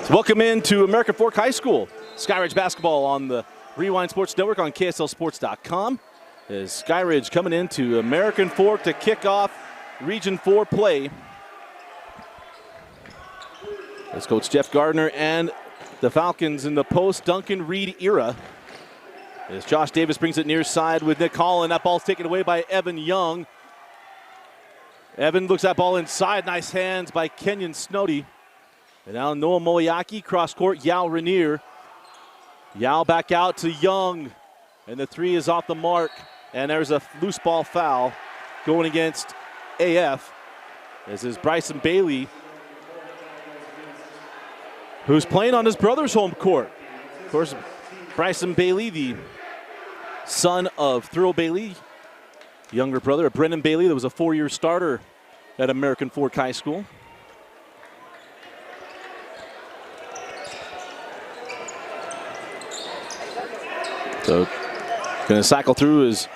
So welcome into American Fork High School. Skyridge basketball on the Rewind Sports Network on KSLSports.com. As Skyridge coming into American Fork to kick off Region 4 play. As Coach Jeff Gardner and the Falcons in the post-Duncan Reed era. As Josh Davis brings it near side with Nick Holland. That ball's taken away by Evan Young. Evan looks that ball inside. Nice hands by Kenyon Snowdy. And now Noah Moyaki, cross court, Yao Rainier. Yao back out to Young. And the three is off the mark. And there's a loose ball foul going against AF. This is Bryson Bailey, who's playing on his brother's home court. Of course, Bryson Bailey, the son of Thurl Bailey, younger brother of Brendan Bailey, that was a four-year starter at American Fork High School. So, going to cycle through as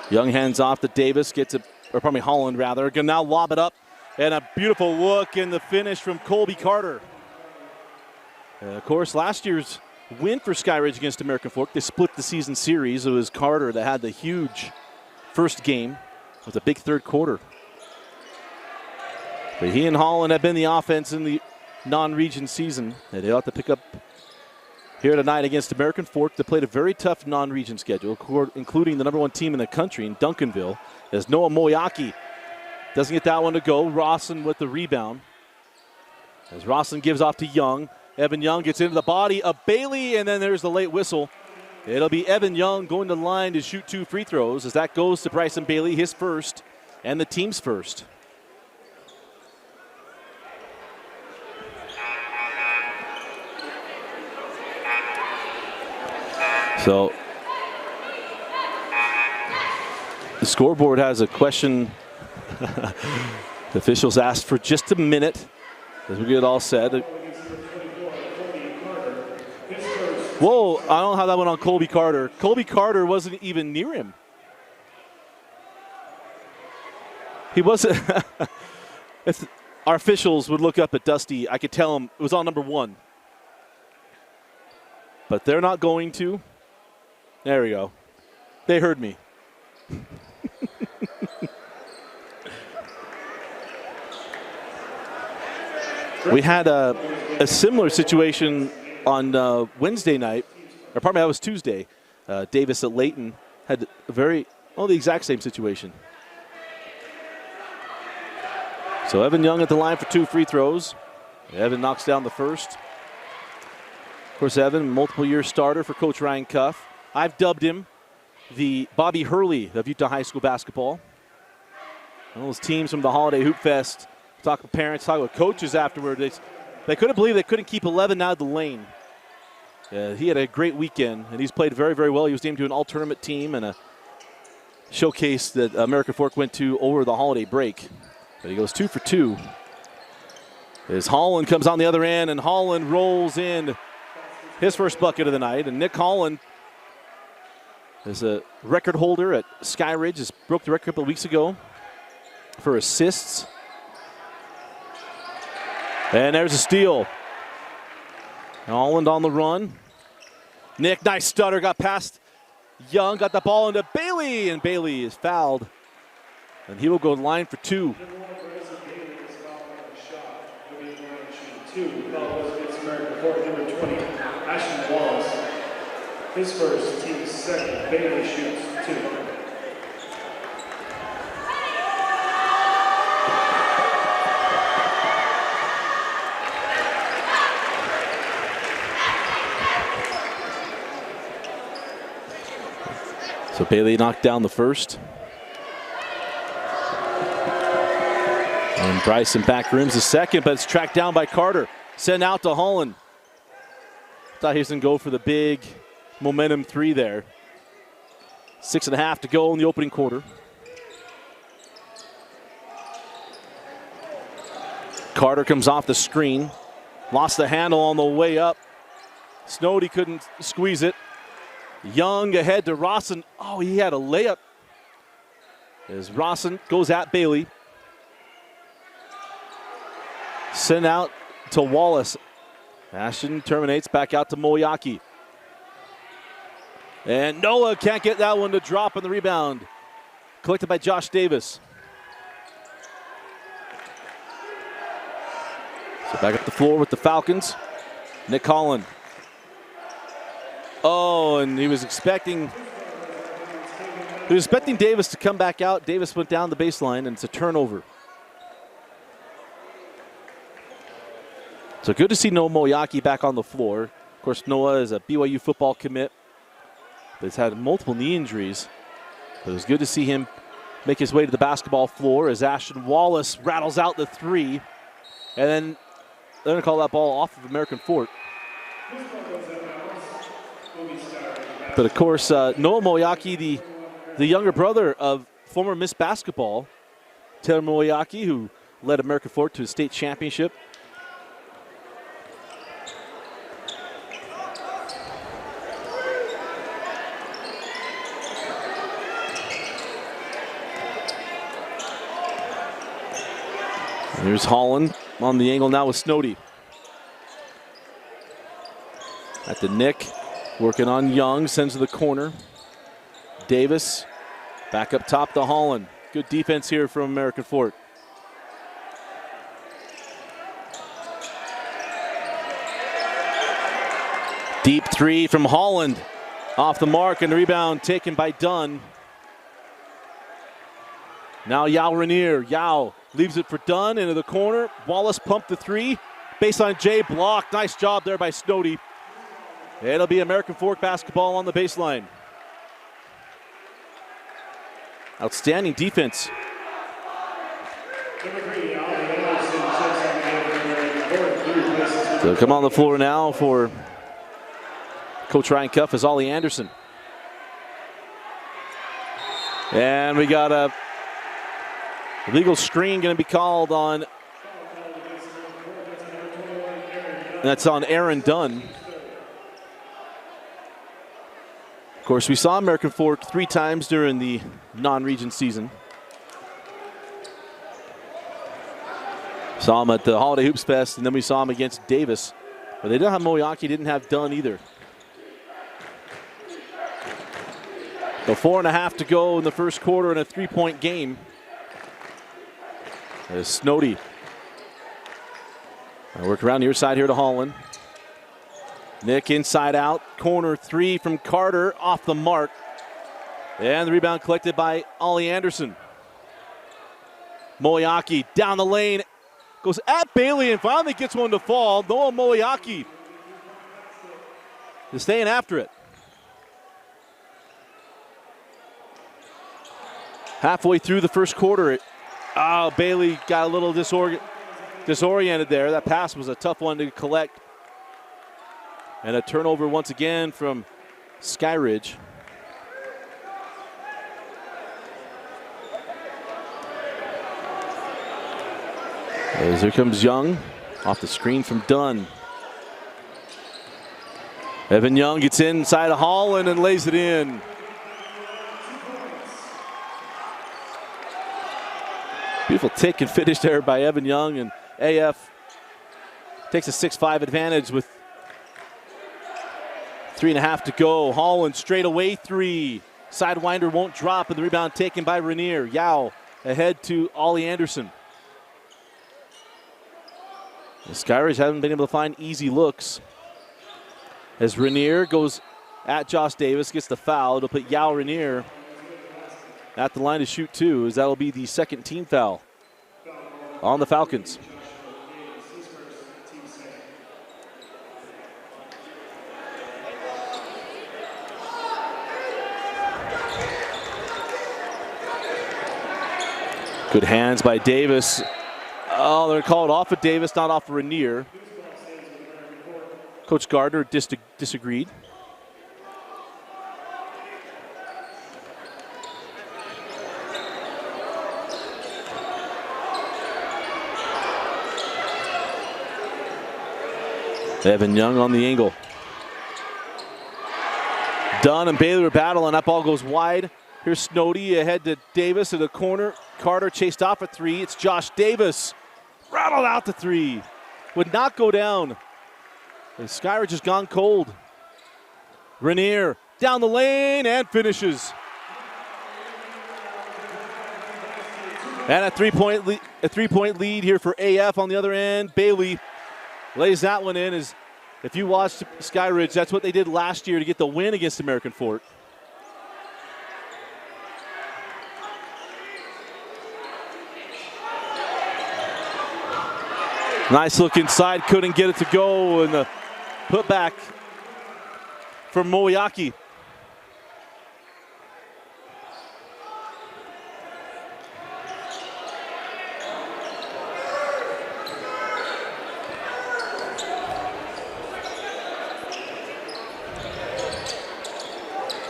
Young hands off to Davis, gets it, or probably Holland rather. Going to now lob it up, and a beautiful look in the finish from Colby Carter. Of course, last year's win for Skyridge against American Fork, they split the season series. It was Carter that had the huge first game with a big third quarter. But he and Holland have been the offense in the non-region season. And they ought to pick up here tonight against American Fork. They played a very tough non-region schedule, including the #1 team in the country in Duncanville, as Noah Moyaki doesn't get that one to go. Rawson with the rebound. As Rawson gives off to Young. Evan Young gets into the body of Bailey, and then there's the late whistle. It'll be Evan Young going to the line to shoot 2 free throws, as that goes to Bryson Bailey, his first, and the team's first. So the scoreboard has a question. The officials asked for just a minute as we get it all said. Whoa, I don't know how that went on Colby Carter. Colby Carter wasn't even near him. He wasn't. If our officials would look up at Dusty, I could tell him it was on #1. But they're not going to. There we go. They heard me. We had a similar situation on Wednesday night, or probably that was Tuesday. Davis at Layton had the exact same situation. So Evan Young at the line for 2 free throws. Evan knocks down the first. Of course, Evan, multiple-year starter for Coach Ryan Cuff. I've dubbed him the Bobby Hurley of Utah High School basketball. And those teams from the Holiday Hoop Fest, talk with parents, talk with coaches afterward. They couldn't believe they couldn't keep 11 out of the lane. He had a great weekend, and he's played very, very well. He was named to an all-tournament team and a showcase that American Fork went to over the holiday break. But he goes 2 for 2. As Holland comes on the other end, and Holland rolls in his first bucket of the night. And Nick Holland is a record holder at Skyridge. Just broke the record a couple of weeks ago for assists. And there's a steal. Holland on the run. Nick, nice stutter, got past Young, got the ball into Bailey, and Bailey is fouled. And he will go line for 2. His first, team's second. Bailey shoots 2. So Bailey knocked down the first. And Bryson back rims the second, but it's tracked down by Carter. Sent out to Holland. Thought he was going to go for the big momentum 3 there. 6.5 to go in the opening quarter. Carter comes off the screen. Lost the handle on the way up. Snowdy couldn't squeeze it. Young ahead to Rawson. Oh, he had a layup. As Rawson goes at Bailey. Sent out to Wallace. Ashton terminates back out to Moyaki. And Noah can't get that one to drop on the rebound. Collected by Josh Davis. So back up the floor with the Falcons. Nick Holland. Oh, and he was expecting Davis to come back out. Davis went down the baseline, and it's a turnover. So good to see Noah Moyaki back on the floor. Of course, Noah is a BYU football commit, but he's had multiple knee injuries. But it was good to see him make his way to the basketball floor as Ashton Wallace rattles out the three. And then they're going to call that ball off of American Fork. But of course, Noah Moyaki, the younger brother of former Miss Basketball, Taylor Moyaki, who led American Fork to a state championship. Here's Holland on the angle now with Snowdy. At the Nick, working on Young, sends to the corner. Davis back up top to Holland. Good defense here from American Fork. Deep three from Holland. Off the mark, and the rebound taken by Dunn. Now Yao Rainier. Yao leaves it for Dunn into the corner. Wallace pumped the three. Baseline J blocked. Nice job there by Snowdy. It'll be American Fork basketball on the baseline. Outstanding defense. So come on the floor now for Coach Ryan Cuff is Ollie Anderson. And we got a illegal screen going to be called on. That's on Aaron Dunn. Of course, we saw American Fork 3 times during the non-region season. Saw him at the Holiday Hoops Fest, and then we saw him against Davis. But they didn't have Moyaki, didn't have Dunn either. So 4.5 to go in the first quarter in a 3-point game. There's Snowdy. I work around your side here to Holland. Nick inside out. Corner 3 from Carter off the mark. And the rebound collected by Ollie Anderson. Moyaki down the lane. Goes at Bailey and finally gets one to fall. Noah Moyaki is staying after it. Halfway through the first quarter, Bailey got a little disoriented there. That pass was a tough one to collect. And a turnover once again from Skyridge. As here comes Young off the screen from Dunn. Evan Young gets inside of Holland and lays it in. Beautiful take and finish there by Evan Young, and AF takes a 6-5 advantage with 3.5 to go. Holland straight away 3. Sidewinder won't drop, and the rebound taken by Rainier. Yao ahead to Ollie Anderson. The Skyridge haven't been able to find easy looks. As Rainier goes at Josh Davis, gets the foul. It'll put Yao Rainier at the line to shoot 2, as that'll be the second team foul on the Falcons. Good hands by Davis. Oh, they're called off of Davis, not off of Rainier. Coach Gardner disagreed. Evan Young on the angle. Dunn and Bailey are battling. That ball goes wide. Here's Snowdy ahead to Davis in the corner. Carter chased off a 3. It's Josh Davis. Rattled out the 3. Would not go down. And Skyridge has gone cold. Rainier down the lane and finishes. And a three-point lead here for AF on the other end. Bailey lays that one in. As if you watched Skyridge, that's what they did last year to get the win against American Fork. Nice look inside, couldn't get it to go, and the putback from Moyaki.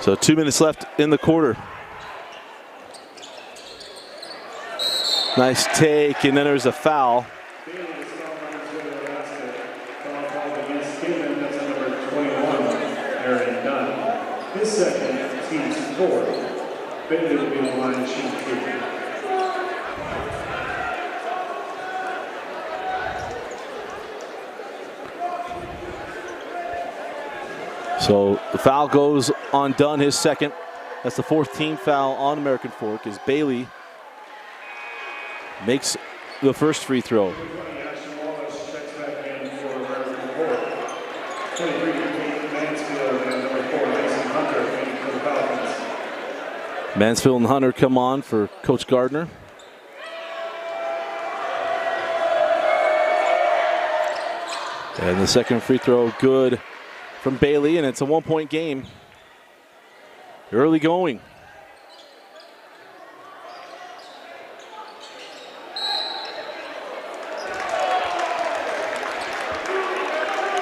So 2 minutes left in the quarter. Nice take, and then there's a foul. His second, team's fourth. Bailey will be on the line to shoot free. So the foul goes undone, his second. That's the fourth team foul on American Fork as Bailey makes the first free throw. Mansfield and Hunter come on for Coach Gardner. And the second free throw good from Bailey, and it's a one-point game. Early going.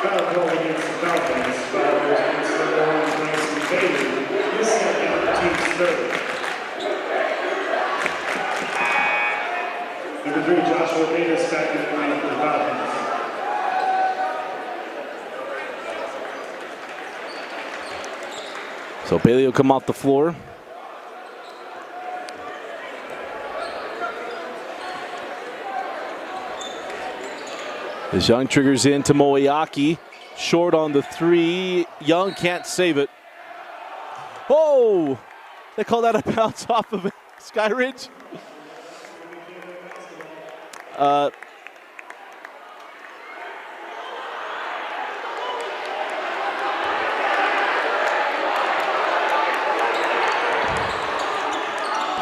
Foul goal against the Falcons. Foul goes against the Falcons. Bailey, his second, team's third. Number 3, Joshua Davis back in the line for the Falcons. So Bailey will come off the floor. As Young triggers into Moyaki. Short on the three. Young can't save it. Oh! They call that a bounce off of Skyridge.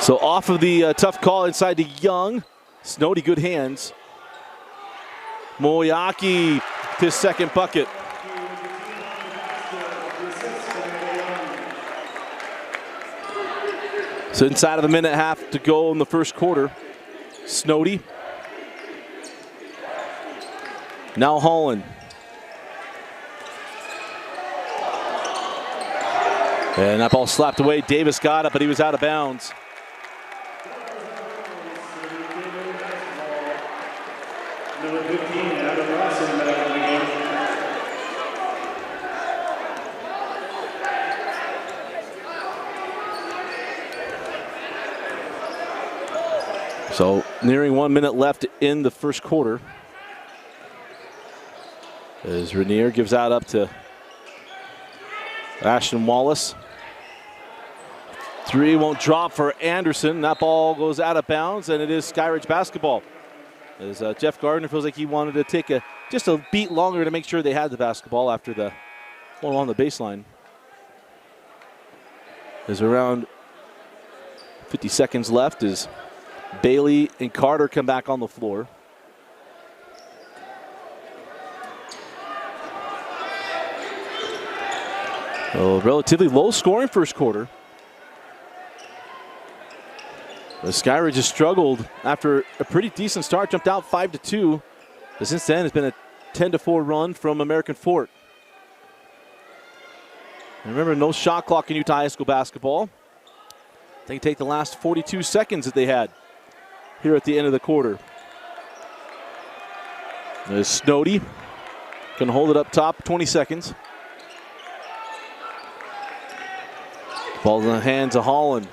So off of the tough call inside to Young. Snody, good hands. Moyaki, his second bucket. So inside of a minute and a half to go in the first quarter. Snody. Now Holland. And that ball slapped away. Davis got it, but he was out of bounds. Number 15, Adam Lawson back in the game. So nearing 1 minute left in the first quarter. As Rainier gives out up to Ashton Wallace. Three won't drop for Anderson. That ball goes out of bounds, and it is Skyridge basketball. As Jeff Gardner feels like he wanted to take just a beat longer to make sure they had the basketball after the one on the baseline. There's around 50 seconds left as Bailey and Carter come back on the floor. A relatively low scoring first quarter. The Skyridge has struggled after a pretty decent start, jumped out 5-2. But since then, it's been a 10-4 run from American Fork. And remember, no shot clock in Utah High School basketball. They can take the last 42 seconds that they had here at the end of the quarter. There's Snody. Can hold it up top, 20 seconds. Ball in the hands of Holland.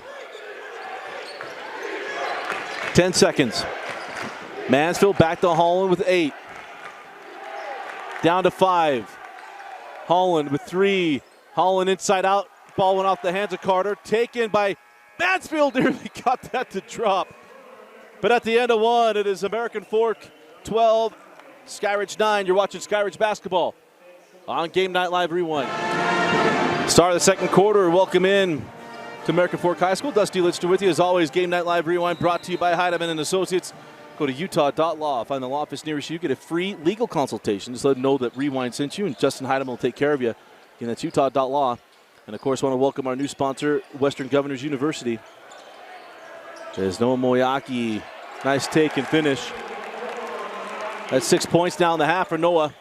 10 seconds. Mansfield back to Holland with 8. Down to 5. Holland with 3. Holland inside out. Ball went off the hands of Carter. Taken by Mansfield. Nearly got that to drop. But at the end of 1, it is American Fork 12, Skyridge 9. You're watching Skyridge basketball on Game Night Live Rewind. Start of the second quarter. Welcome in to American Fork High School. Dusty Litster with you. As always, Game Night Live Rewind brought to you by Heidemann and Associates. Go to utah.law. Find the law office nearest you. Get a free legal consultation. Just let them know that Rewind sent you, and Justin Heidemann will take care of you. Again, that's utah.law. And, of course, want to welcome our new sponsor, Western Governors University. There's Noah Moyaki. Nice take and finish. That's 6 points now in the half for Noah.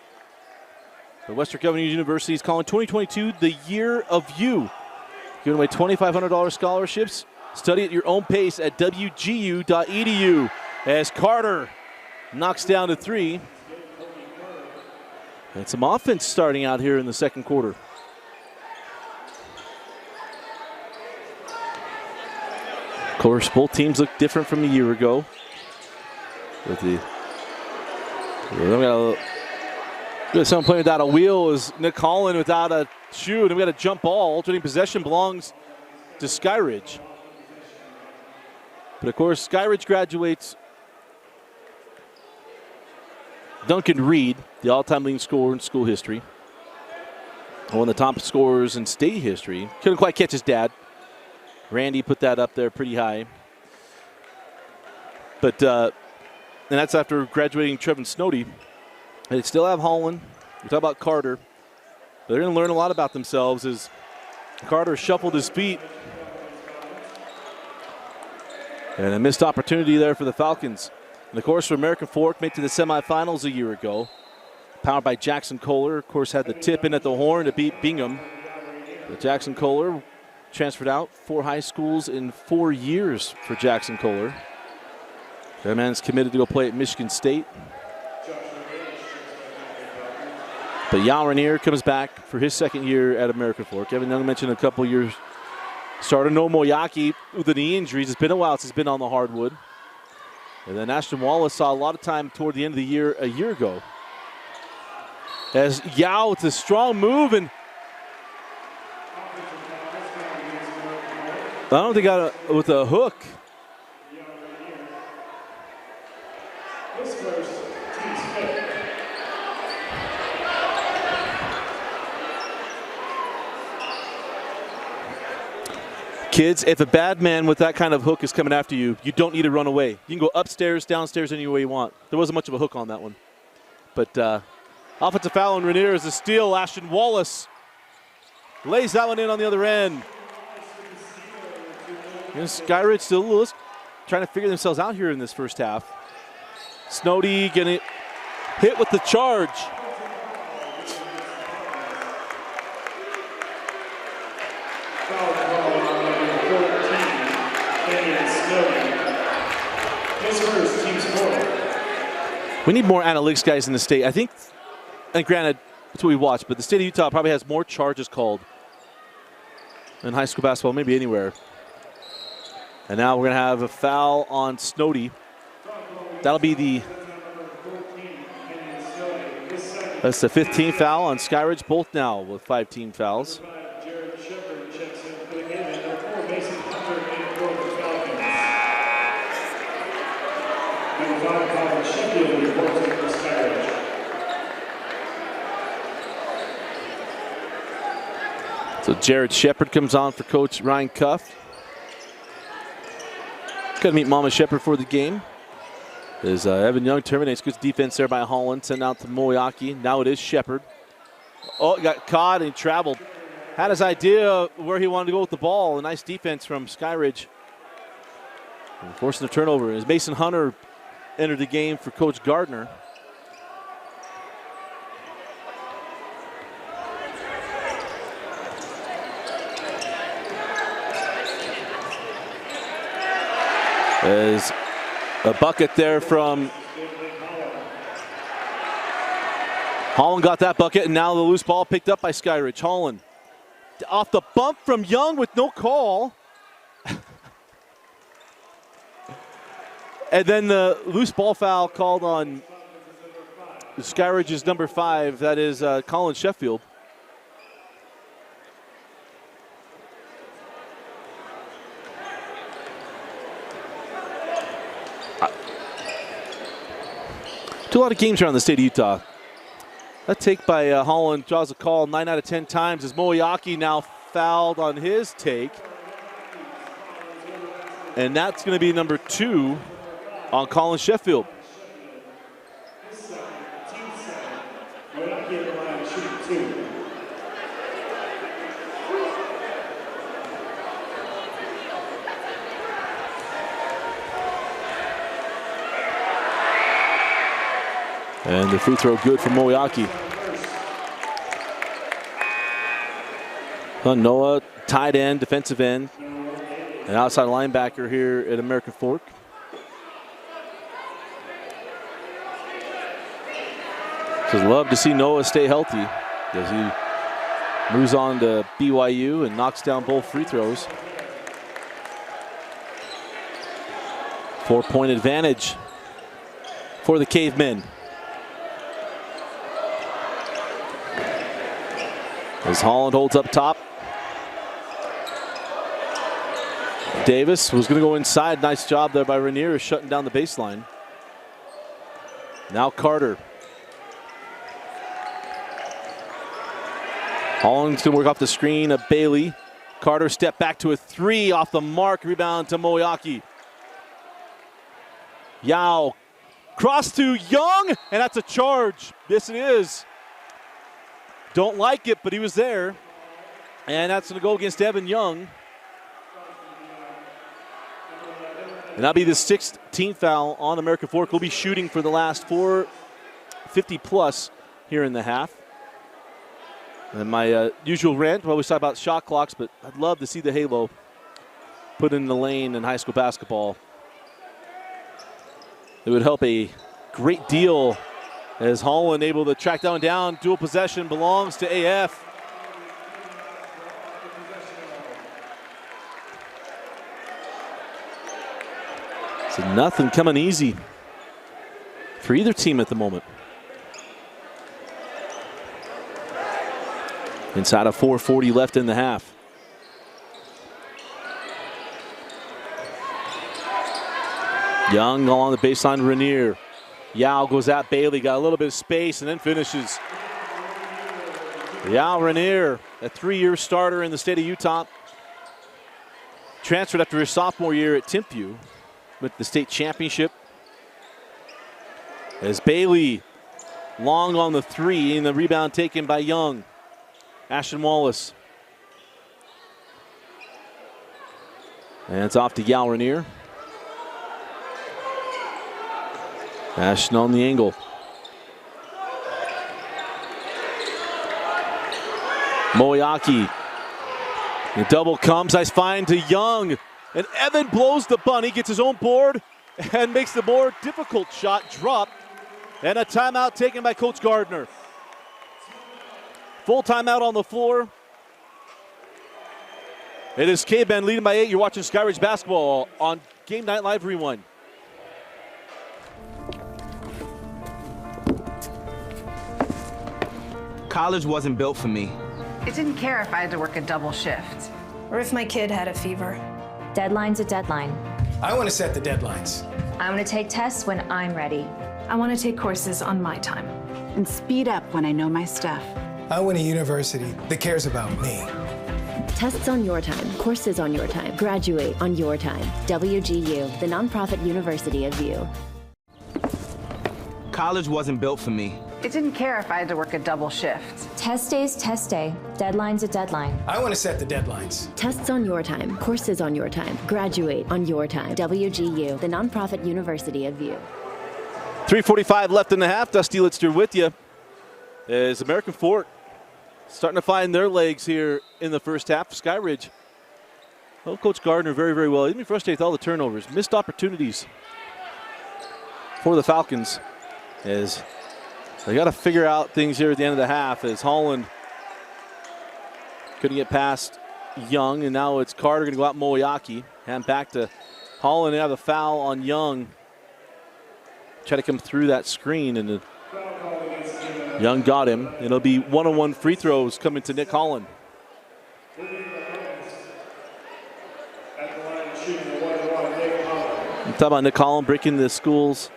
The Western Governors University is calling 2022 the year of you. Giving away $2,500 scholarships. Study at your own pace at wgu.edu. As Carter knocks down to 3. And some offense starting out here in the second quarter. Of course, both teams look different from a year ago. With the someone playing without a wheel is Nick Holland without a shoe. And we got a jump ball. Alternating possession belongs to Skyridge. But of course, Skyridge graduates Duncan Reed, the all-time leading scorer in school history. One of the top scorers in state history. Couldn't quite catch his dad. Randy put that up there pretty high. But, and that's after graduating Trevin Snowdy. They still have Holland. We talk about Carter. But they're going to learn a lot about themselves as Carter shuffled his feet. And a missed opportunity there for the Falcons. And, of course, for American Fork, made to the semifinals a year ago. Powered by Jackson Kohler. Of course, had the tip in at the horn to beat Bingham. But Jackson Kohler transferred out 4 high schools in 4 years for Jackson Kohler. That man's committed to go play at Michigan State. But Yal Rainier comes back for his second year at American Fork. Evan Young mentioned a couple years. Started No Moyaki with the knee injuries. It's been a while since he's been on the hardwood. And then Ashton Wallace saw a lot of time toward the end of the year a year ago. As Yao with a strong move, and I don't think got with a hook. Kids, if a bad man with that kind of hook is coming after you, you don't need to run away. You can go upstairs, downstairs, any way you want. There wasn't much of a hook on that one. But offensive foul on Rainier is a steal. Ashton Wallace lays that one in on the other end. Skyridge still trying to figure themselves out here in this first half. Snowdy getting hit with the charge. We need more analytics guys in the state. I think, and granted, that's what we watch, but the state of Utah probably has more charges called in high school basketball, maybe anywhere. And now we're going to have a foul on Snowdy. That'll be that's the 15th foul on Skyridge, both now with 5 team fouls. So Jared Shepard comes on for Coach Ryan Cuff. Got to meet Mama Shepard for the game. As Evan Young terminates, good defense there by Holland, sent out to Moyaki. Now it is Shepard. Oh, he got caught and he traveled. Had his idea where he wanted to go with the ball. A nice defense from Skyridge. And forcing the turnover. As Mason Hunter entered the game for Coach Gardner. As a bucket there from Holland got that bucket, and now the loose ball picked up by Skyridge. Holland off the bump from Young with no call. And then the loose ball foul called on Skyridge's number 5, that is Colin Sheffield. To a lot of games around the state of Utah. That take by Holland draws a call 9 out of 10 times as Moyaki now fouled on his take. And that's going to be number 2 on Colin Sheffield. And the free throw good for Moyaki. Noah, tight end, defensive end, and outside linebacker here at American Fork. Just love to see Noah stay healthy as he moves on to BYU and knocks down both free throws. 4-point advantage for the Cavemen. As Holland holds up top. Davis was going to go inside. Nice job there by Rainier, shutting down the baseline. Now Carter. Holland's going to work off the screen of Bailey. Carter step back to a 3 off the mark. Rebound to Moyaki. Yao. Cross to Young, and that's a charge. Yes, it is. Don't like it, but he was there. And that's going to go against Evan Young. And that'll be the 16th foul on American Fork. We'll be shooting for the last 50 plus here in the half. And my usual rant, we always talk about shot clocks, but I'd love to see the halo put in the lane in high school basketball. It would help a great deal as Holland able to track down. Dual possession belongs to AF. So nothing coming easy for either team at the moment. Inside of 4:40 left in the half. Young along the baseline, Rainier. Yao goes at Bailey, got a little bit of space and then finishes. Yao Rainier, a 3-year starter in the state of Utah. Transferred after his sophomore year at Timpview with the state championship. As Bailey, long on the 3, and the rebound taken by Young. Ashton Wallace. And it's off to Yao Rainier. Ashton on the angle. Moyaki. The double comes. Nice find to Young. And Evan blows the bunny, gets his own board, and makes the more difficult shot drop. And a timeout taken by Coach Gardner. Full timeout on the floor. It is Cavemen leading by 8. You're watching Skyridge basketball on Game Night Live Rewind. College wasn't built for me. I didn't care if I had to work a double shift. Or if my kid had a fever. Deadline's a deadline. I want to set the deadlines. I want to take tests when I'm ready. I want to take courses on my time. And speed up when I know my stuff. I want a university that cares about me. Tests on your time, courses on your time, graduate on your time. WGU, the nonprofit university of you. College wasn't built for me. I didn't care if I had to work a double shift. Test day's test day. Deadline's a deadline. I want to set the deadlines. Tests on your time, courses on your time, graduate on your time. WGU, the nonprofit university of you. 3:45 left in the half. Dusty Litster with you. As American Fork starting to find their legs here in the first half. Skyridge. Oh, Coach Gardner very, very well. He's been frustrated with all the turnovers. Missed opportunities for the Falcons as they got to figure out things here at the end of the half as Holland couldn't get past Young, and now it's Carter going to go out Moyaki. Hand back to Holland and have a foul on Young. Try to come through that screen, and Young got him. It'll be one-on-one free throws coming to Nick Holland. Talk about Nick Holland breaking the school's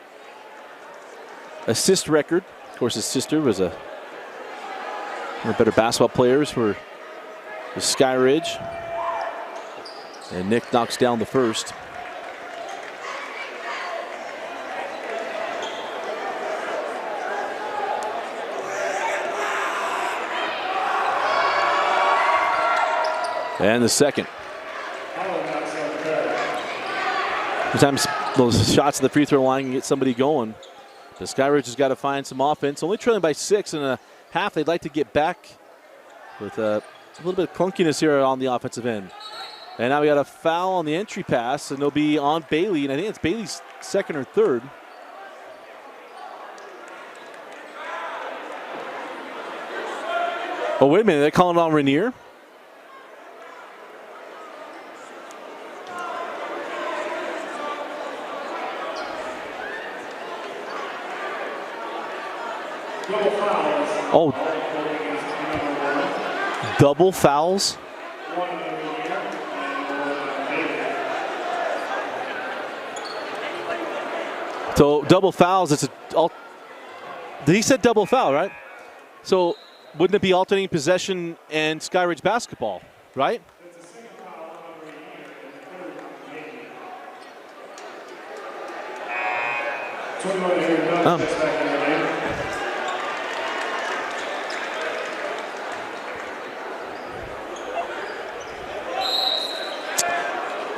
assist record. Of course, his sister was one of the better basketball players for the Skyridge. And Nick knocks down the first. And the second. Sometimes those shots at the free throw line can get somebody going. The Skyridge has got to find some offense. Only trailing by 6.5. They'd like to get back with a little bit of clunkiness here on the offensive end. And now we got a foul on the entry pass, and it'll be on Bailey. And I think it's Bailey's second or third. Oh, wait a minute. They're calling it on Rainier. Oh, double fouls? So double fouls, he said double foul, right? So wouldn't it be alternating possession and Skyridge basketball, right?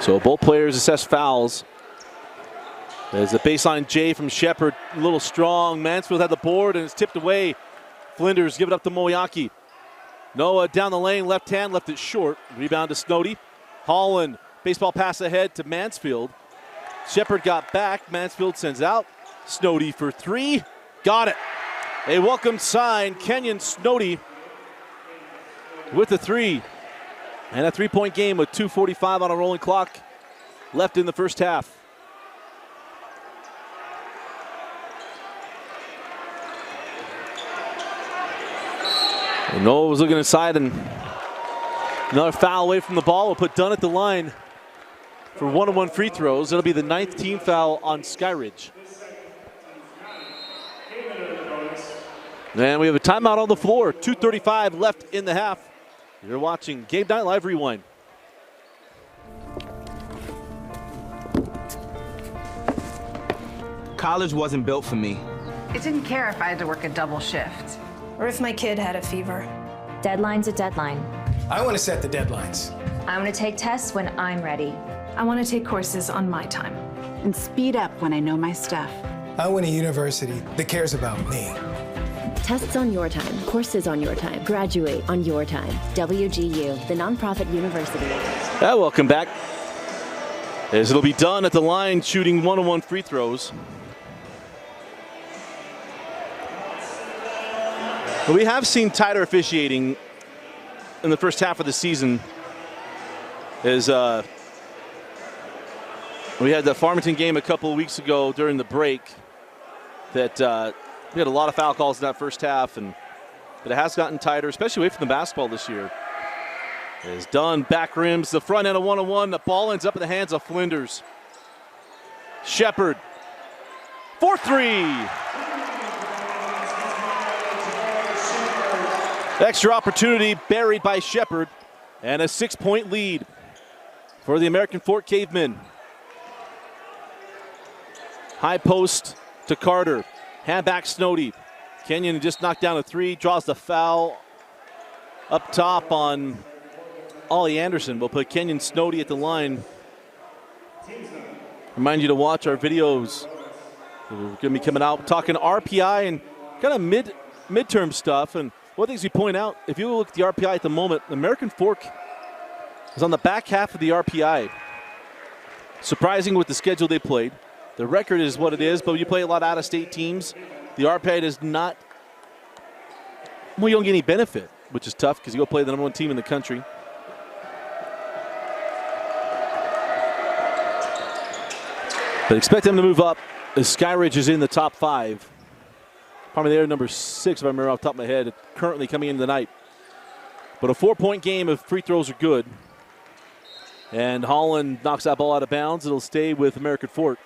So both players assess fouls. There's a baseline J from Shepard, a little strong. Mansfield had the board and it's tipped away. Flinders give it up to Moyaki. Noah down the lane, left hand, left it short. Rebound to Snody. Holland, baseball pass ahead to Mansfield. Shepard got back, Mansfield sends out. Snody for three, got it. A welcome sign, Kenyon Snody with the three. And a three-point game with 2:45 on a rolling clock left in the first half. And Noah was looking inside, and another foul away from the ball will put Dunn at the line for one-on-one free throws. It'll be the 9th team foul on Skyridge. And we have a timeout on the floor. 2:35 left in the half. You're watching Game Night Live Rewind. College wasn't built for me. I didn't care if I had to work a double shift. Or if my kid had a fever. Deadline's a deadline. I want to set the deadlines. I want to take tests when I'm ready. I want to take courses on my time. And speed up when I know my stuff. I want a university that cares about me. Tests on your time, courses on your time, graduate on your time. WGU, the nonprofit university. Welcome back. As it'll be Dunn at the line shooting one-on-one free throws. But we have seen tighter officiating in the first half of the season. As we had the Farmington game a couple of weeks ago during the break that we had a lot of foul calls in that first half, but it has gotten tighter, especially away from the basketball this year. As Dunn back rims the front end of one-on-one. The ball ends up in the hands of Flinders. Shepard for three. Extra opportunity buried by Shepard, and a 6-point lead for the American Fork Cavemen. High post to Carter. Hand back Snody. Kenyon just knocked down a three, draws the foul up top on Ollie Anderson. We'll put Kenyon Snody at the line. Remind you to watch our videos. We're going to be coming out talking RPI and kind of midterm stuff. And one of the things we point out, if you look at the RPI at the moment, American Fork is on the back half of the RPI. Surprising with the schedule they played. The record is what it is, but you play a lot of out-of-state teams. The RPI does not, well, you don't get any benefit, which is tough because you go play the #1 team in the country. But expect them to move up as Skyridge is in the top 5. Probably they're number 6, if I remember off the top of my head, currently coming into the night. But a 4-point game if free throws are good. And Holland knocks that ball out of bounds. It'll stay with American Fork.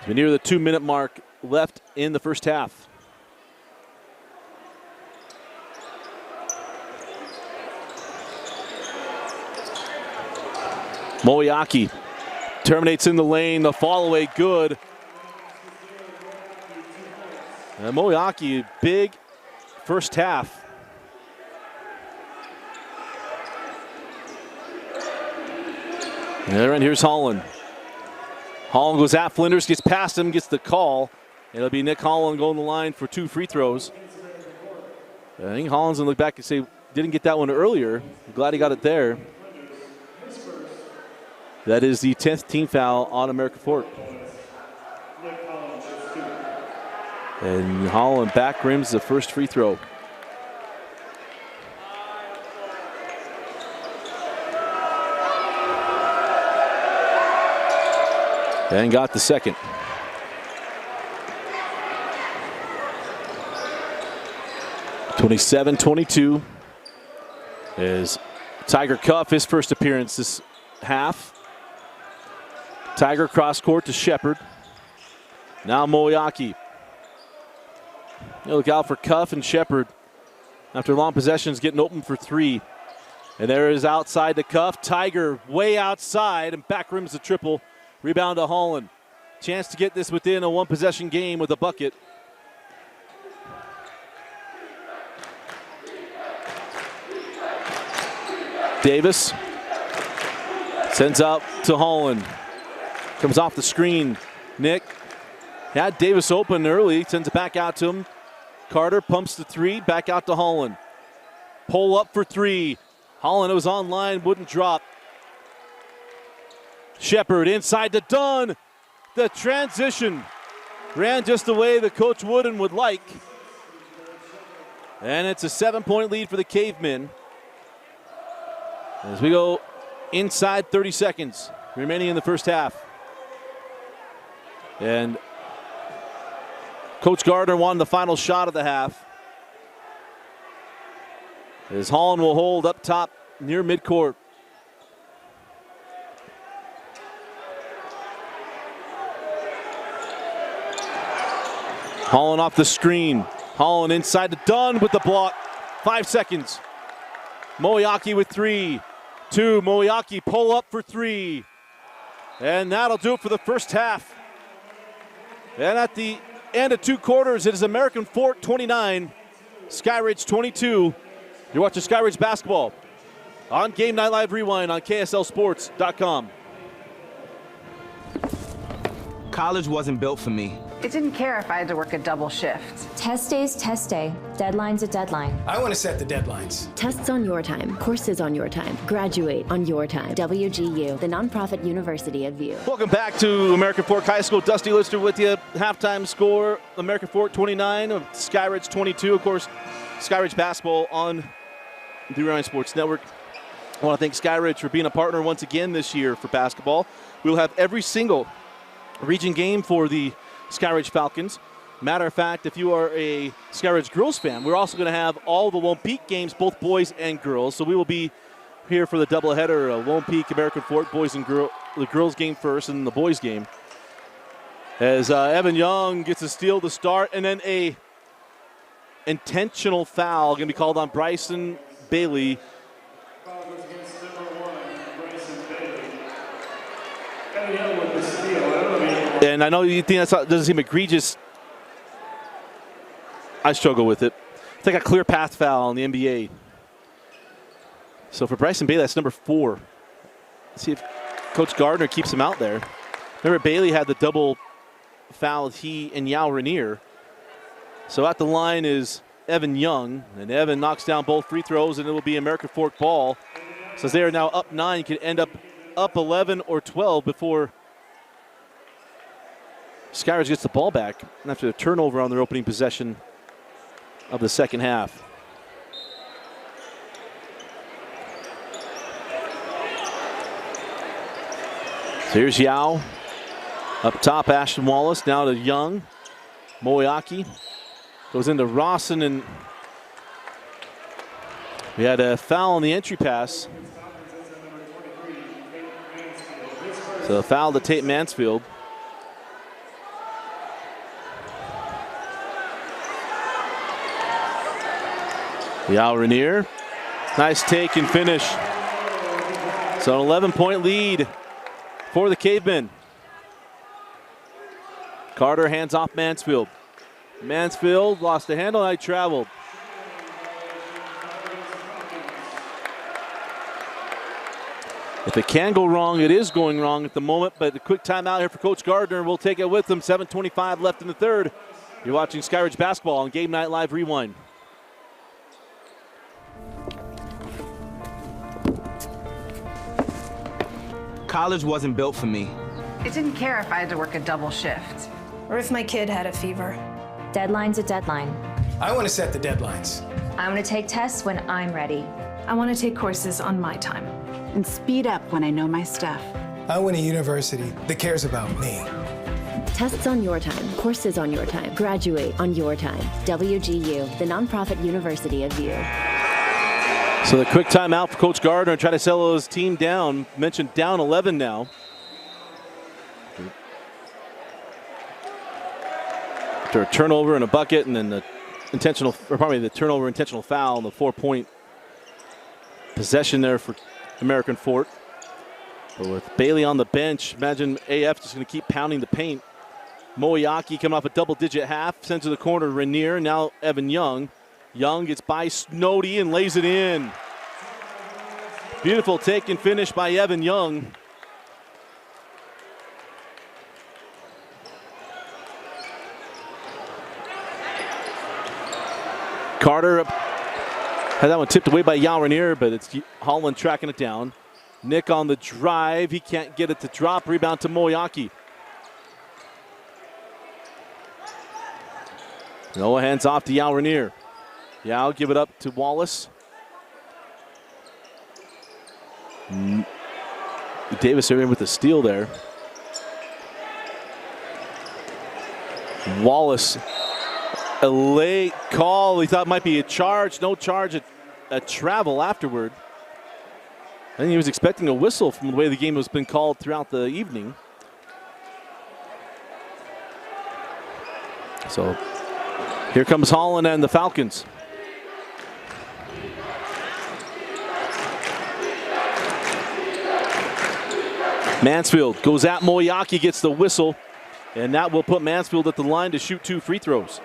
As we near the 2-minute mark left in the first half. Moyaki terminates in the lane. The fall away good. And Moyaki, big first half. And here's Holland. Holland goes at Flinders, gets past him, gets the call. It'll be Nick Holland going to the line for 2 free throws. I think Holland's going to look back and say, didn't get that one earlier. I'm glad he got it there. That is the 10th team foul on American Fork. And Holland back rims the first free throw. And got the second. (27-22) is Tiger Cuff, his first appearance this half. Tiger cross court to Shepard. Now Moyaki. Look out for Cuff and Shepard after long possessions getting open for 3. And there is outside to Cuff. Tiger way outside and back rims the triple. Rebound to Holland. Chance to get this within a 1-possession game with a bucket. Davis sends out to Holland. Comes off the screen. Nick had Davis open early. Sends it back out to him. Carter pumps the 3. Back out to Holland. Pull up for 3. Holland, it was online, wouldn't drop. Shepard inside to Dunn. The transition ran just the way that Coach Wooden would like. And it's a 7-point lead for the Cavemen. As we go inside 30 seconds remaining in the first half. And Coach Gardner won the final shot of the half. As Holland will hold up top near midcourt. Holland off the screen. Holland inside to Dunn with the block. 5 seconds. Moyaki with 3. 2. Moyaki pull up for 3. And that'll do it for the first half. And at the end of 2 quarters, it is American Fork 29, Skyridge 22. You're watching Skyridge basketball on Game Night Live Rewind on KSLSports.com. College wasn't built for me. It didn't care if I had to work a double shift. Test day's test day. Deadline's a deadline. I want to set the deadlines. Tests on your time, courses on your time, graduate on your time. WGU, the nonprofit university of View. Welcome back to American Fork High School. Dusty Lister with you. Halftime score, American Fork 29, Skyridge 22. Of course, Skyridge basketball on the Rewind Sports Network. I want to thank Skyridge for being a partner once again this year for basketball. We'll have every single region game for the Skyridge Falcons. Matter of fact, if you are a Skyridge girls fan, we're also going to have all the Lone Peak games, both boys and girls. So we will be here for the doubleheader, Lone Peak, American Fork, boys and the girls game first and the boys game. As Evan Young gets a steal to start, and then a intentional foul going to be called on Bryson Bailey. And I know you think that doesn't seem egregious. I struggle with it. It's like a clear path foul in the NBA. So for Bryson Bailey, that's number 4. Let's see if Coach Gardner keeps him out there. Remember, Bailey had the double foul, he and Yao Rainier. So at the line is Evan Young, and Evan knocks down both free throws, and it will be American Fork ball. So they are now up 9. You could end up 11 or 12 before Skyridge gets the ball back after a turnover on their opening possession of the second half. So here's Yao. Up top, Ashton Wallace. Now to Young. Moyaki. Goes into Rawson, and we had a foul on the entry pass. So a foul to Tate Mansfield. Yao Rainier, nice take and finish. So an 11-point lead for the Cavemen. Carter hands off Mansfield. Mansfield lost the handle, I traveled. If it can go wrong, it is going wrong at the moment, but a quick timeout here for Coach Gardner. We'll take it with him. 7:25 left in the third. You're watching Skyridge Basketball on Game Night Live Rewind. College wasn't built for me. I didn't care if I had to work a double shift. Or if my kid had a fever. Deadline's a deadline. I want to set the deadlines. I want to take tests when I'm ready. I want to take courses on my time. And speed up when I know my stuff. I want a university that cares about me. Tests on your time, courses on your time, graduate on your time. WGU, the nonprofit university of VIEW. So the quick timeout for Coach Gardner, try to settle his team down. Mentioned down 11 now. After a turnover and a bucket, and then the turnover intentional foul and the 4-point possession there for American Fork. But with Bailey on the bench, imagine AF just going to keep pounding the paint. Moyaki coming off a double-digit half, sends to the corner, Rainier, now Evan Young. Young gets by Snody and lays it in. Beautiful take and finish by Evan Young. Carter had that one tipped away by Yao Rainier, but it's Holland tracking it down. Nick on the drive. He can't get it to drop. Rebound to Moyaki. Noah hands off to Yao Rainier. Yao give it up to Wallace. Davis in with the steal there. Wallace, a late call. He thought it might be a charge. No charge, a travel afterward. I think he was expecting a whistle from the way the game has been called throughout the evening. So here comes Holland and the Falcons. Mansfield goes at Moyaki, gets the whistle, and that will put Mansfield at the line to shoot 2 free throws.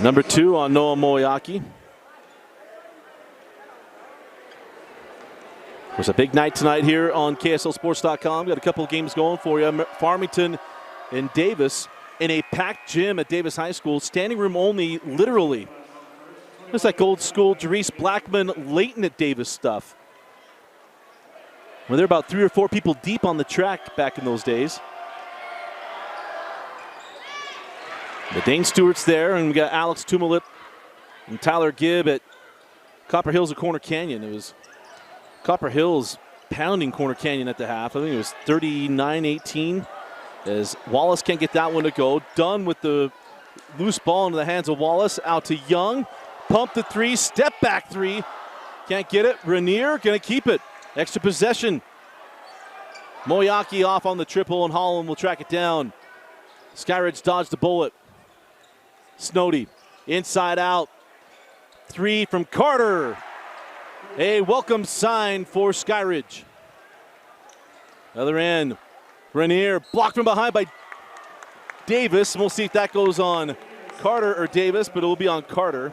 Number 2 on Noah Moyaki. It was a big night tonight here on KSLSports.com. Got a couple of games going for you. Farmington and Davis in a packed gym at Davis High School. Standing room only, literally. It's like old school Jerice Blackman, Layton at Davis stuff. Well, they're about 3 or 4 people deep on the track back in those days. But Dane Stewart's there, and we got Alex Tumalip and Tyler Gibb at Copper Hills of Corner Canyon. It was Copper Hills pounding Corner Canyon at the half. I think it was 39-18 as Wallace can't get that one to go. Dunn with the loose ball into the hands of Wallace. Out to Young. Pump the 3, step back 3. Can't get it. Rainier gonna keep it. Extra possession. Moyaki off on the triple, and Holland will track it down. Skyridge dodged the bullet. Snody inside out. 3 from Carter. A welcome sign for Skyridge. Other end. Rainier blocked from behind by Davis. And we'll see if that goes on Carter or Davis, but it will be on Carter.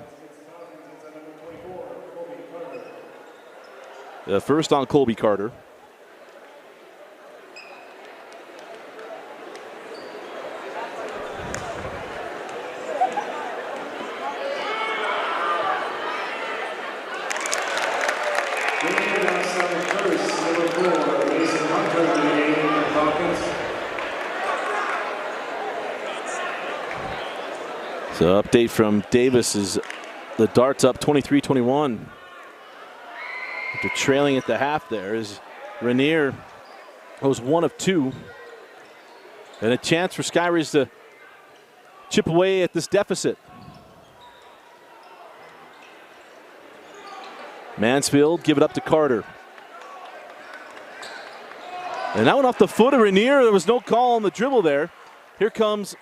The first on Colby Carter. So update from Davis is the Darts up 23-21. After trailing at the half there is Rainier was 1 of 2. And a chance for Skyridge to chip away at this deficit. Mansfield give it up to Carter. And that went off the foot of Rainier. There was no call on the dribble there. Here comes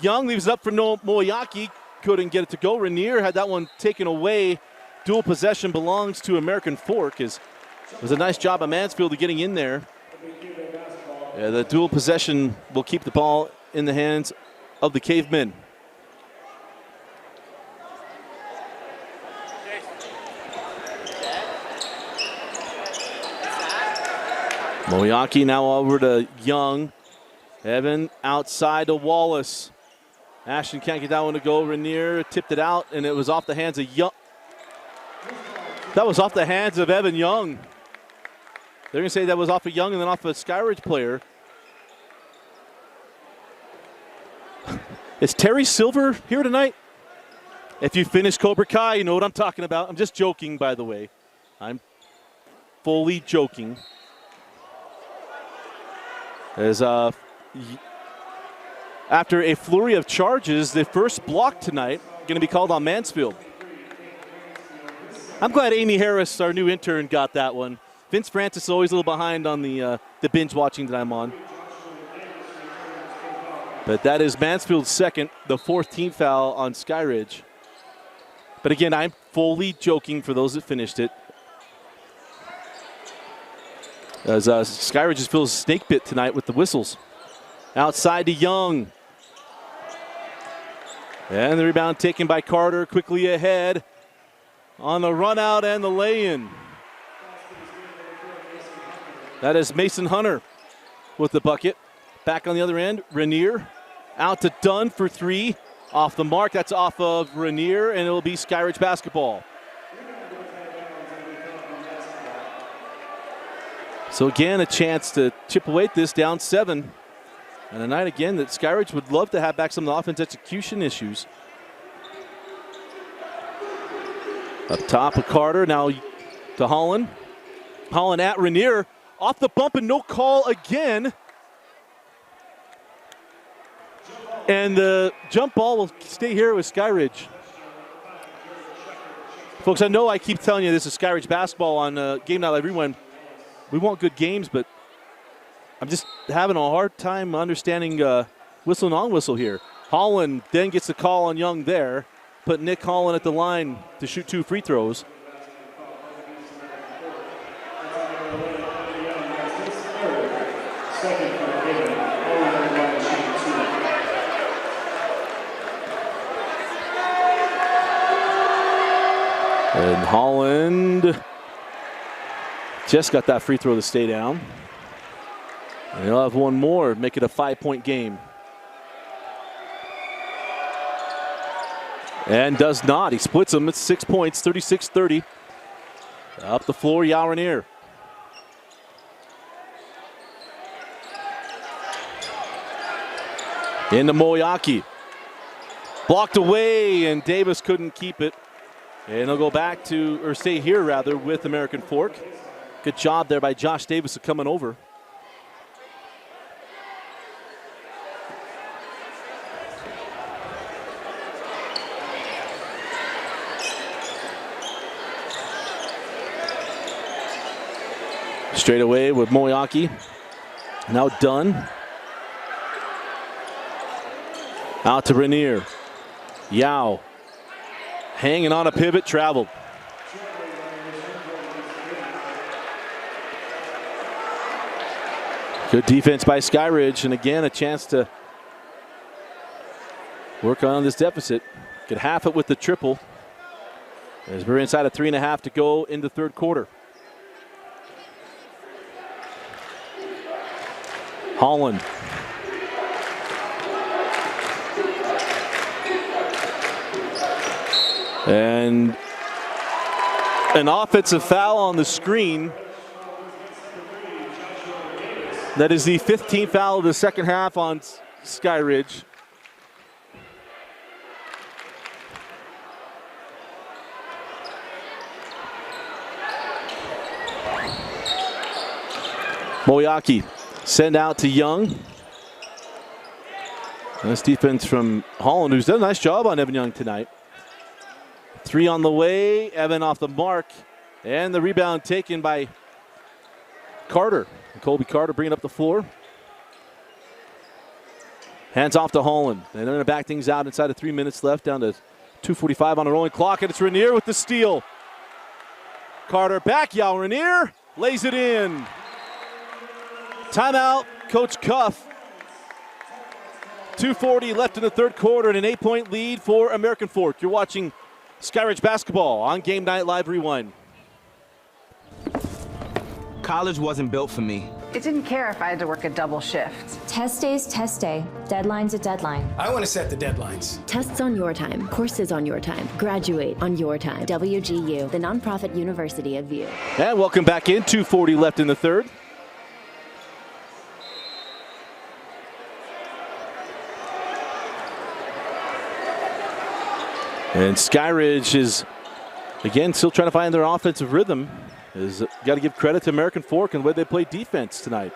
Young leaves it up for Moyaki. Couldn't get it to go. Rainier had that one taken away. Dual possession belongs to American Fork. It was a nice job of Mansfield of getting in there. Yeah, the dual possession will keep the ball in the hands of the Cavemen. Moyaki now over to Young. Evan outside to Wallace. Ashton can't get that one to go. Rainier tipped it out, and it was off the hands of Young. That was off the hands of Evan Young. They're going to say that was off of Young and then off of a Skyridge player. Is Terry Silver here tonight? If you finish Cobra Kai, you know what I'm talking about. I'm just joking, by the way. I'm fully joking. As after a flurry of charges, the first block tonight going to be called on Mansfield. I'm glad Amy Harris, our new intern, got that one. Vince Francis is always a little behind on the binge watching that I'm on. But that is Mansfield's second, the fourth team foul on Skyridge. But again, I'm fully joking for those that finished it. As Skyridge just feels snake bit tonight with the whistles. Outside to Young. And the rebound taken by Carter, quickly ahead on the run out and the lay-in. That is Mason Hunter with the bucket. Back on the other end, Rainier out to Dunn for three. Off the mark, that's off of Rainier, and it'll be Skyridge basketball. So again, a chance to chip away at this, down 7. And a night again that Skyridge would love to have back some of the offense execution issues. Up top of Carter, now to Holland. Holland at Rainier, off the bump and no call again. And the jump ball will stay here with Skyridge. Folks, I know I keep telling you this is Skyridge basketball on Game Night Live Rewind. We want good games, but I'm just having a hard time understanding whistle and non-whistle here. Holland then gets the call on Young there. Put Nick Holland at the line to shoot 2 free throws. And Holland just got that free throw to stay down. And he'll have one more, make it a 5-point game. And does not. He splits them. It's 6 points, 36-30. Up the floor, Yao Rainier. Into Moyaki. Blocked away, and Davis couldn't keep it. And they'll go back to, or stay here rather, with American Fork. Good job there by Josh Davis of coming over. Straight away with Moyaki. Now Dunn. Out to Rainier. Yao. Hanging on a pivot, traveled. Good defense by Skyridge, and again, a chance to work on this deficit. Could half it with the triple. As we're inside of 3.5 to go in the third quarter. Holland. And an offensive foul on the screen. That is the 15th foul of the second half on Skyridge. Moyaki send out to Young. Nice defense from Holland, who's done a nice job on Evan Young tonight. 3 on the way, Evan off the mark, and the rebound taken by Carter. Colby Carter bringing up the floor. Hands off to Holland. And they're going to back things out inside of 3 minutes left, down to 2:45 on the rolling clock, and it's Rainier with the steal. Carter back, Yao Rainier lays it in. Timeout, Coach Cuff. 2:40 left in the third quarter and an 8-point lead for American Fork. You're watching Skyridge basketball on Game Night Live Rewind. College wasn't built for me. It didn't care if I had to work a double shift. Test day's test day. Deadline's a deadline. I want to set the deadlines. Tests on your time, courses on your time, graduate on your time. WGU, the nonprofit university of View. And welcome back in. 2:40 left in the third. And Skyridge is, again, still trying to find their offensive rhythm. Got to give credit to American Fork and the way they play defense tonight.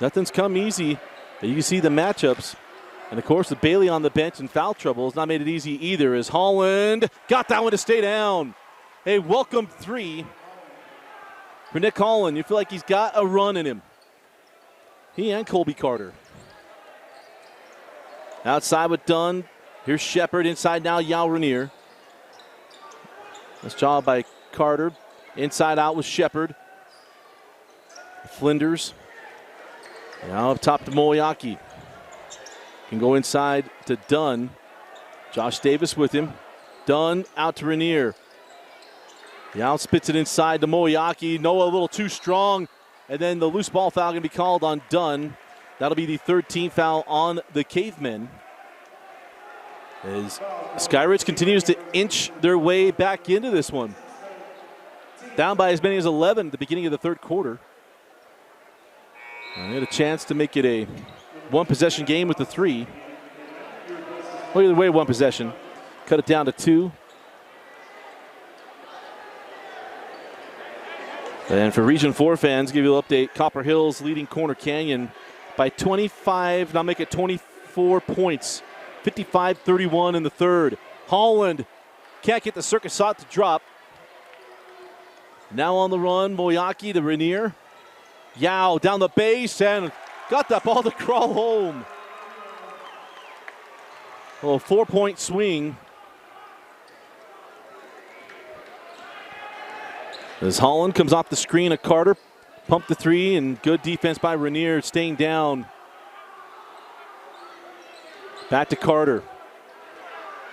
Nothing's come easy. You can see the matchups. And, of course, the Bailey on the bench in foul trouble has not made it easy either, as Holland got that one to stay down. A welcome three for Nick Holland. You feel like he's got a run in him. He and Colby Carter. Outside with Dunn. Here's Shepard inside now, Yao Rainier. Nice job by Carter. Inside out with Shepard. Flinders. Now up top to Moyaki. Can go inside to Dunn. Josh Davis with him. Dunn out to Rainier. Yao spits it inside to Moyaki. Noah a little too strong. And then the loose ball foul going to be called on Dunn. That'll be the third team foul on the Cavemen. As Skyridge continues to inch their way back into this one. Down by as many as 11 at the beginning of the third quarter. And they had a chance to make it a one-possession game with the three. Well, either way, one possession. Cut it down to two. And for Region 4 fans, give you an update. Copper Hills leading Corner Canyon by 25, now make it 24 points. 55-31 in the third. Holland can't get the circus shot to drop. Now on the run, Moyaki to Rainier. Yao down the base and got that ball to crawl home. A little 4-point swing. As Holland comes off the screen of Carter, pumped the three, and good defense by Rainier, staying down. Back to Carter.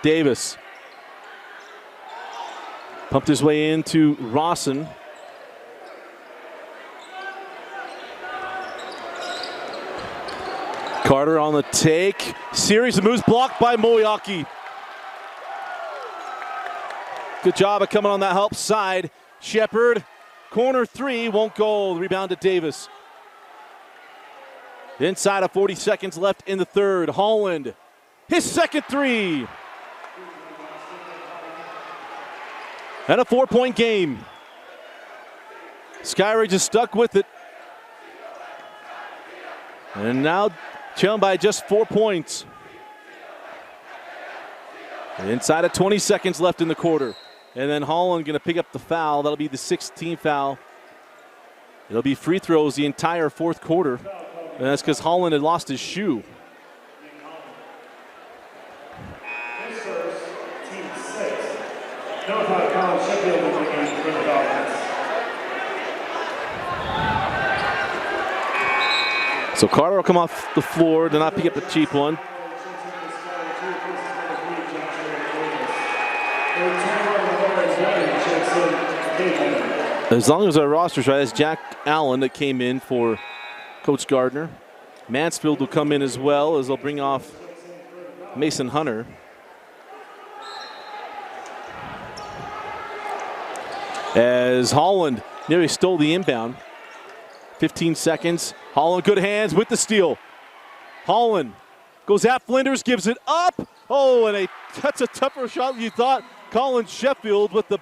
Davis. Pumped his way into Rawson. Carter on the take. Series of moves blocked by Moyaki. Good job of coming on that help side. Shepard, corner three, won't go. The rebound to Davis. Inside of 40 seconds left in the third. Holland, his second three. And a 4-point game. Skyridge is stuck with it. And now trailing by just 4 points. Inside of 20 seconds left in the quarter. And then Holland going to pick up the foul. That'll be the 16th foul. It'll be free throws the entire fourth quarter. And that's because Holland had lost his shoe. So Carter will come off the floor to not pick up the cheap one. As long as our roster's right, it's Jack Allen that came in for Coach Gardner. Mansfield will come in as well as they'll bring off Mason Hunter. As Holland nearly stole the inbound. 15 seconds. Holland, good hands with the steal. Holland goes at Flinders, gives it up. Oh, and that's a tougher shot than you thought. Colin Sheffield with the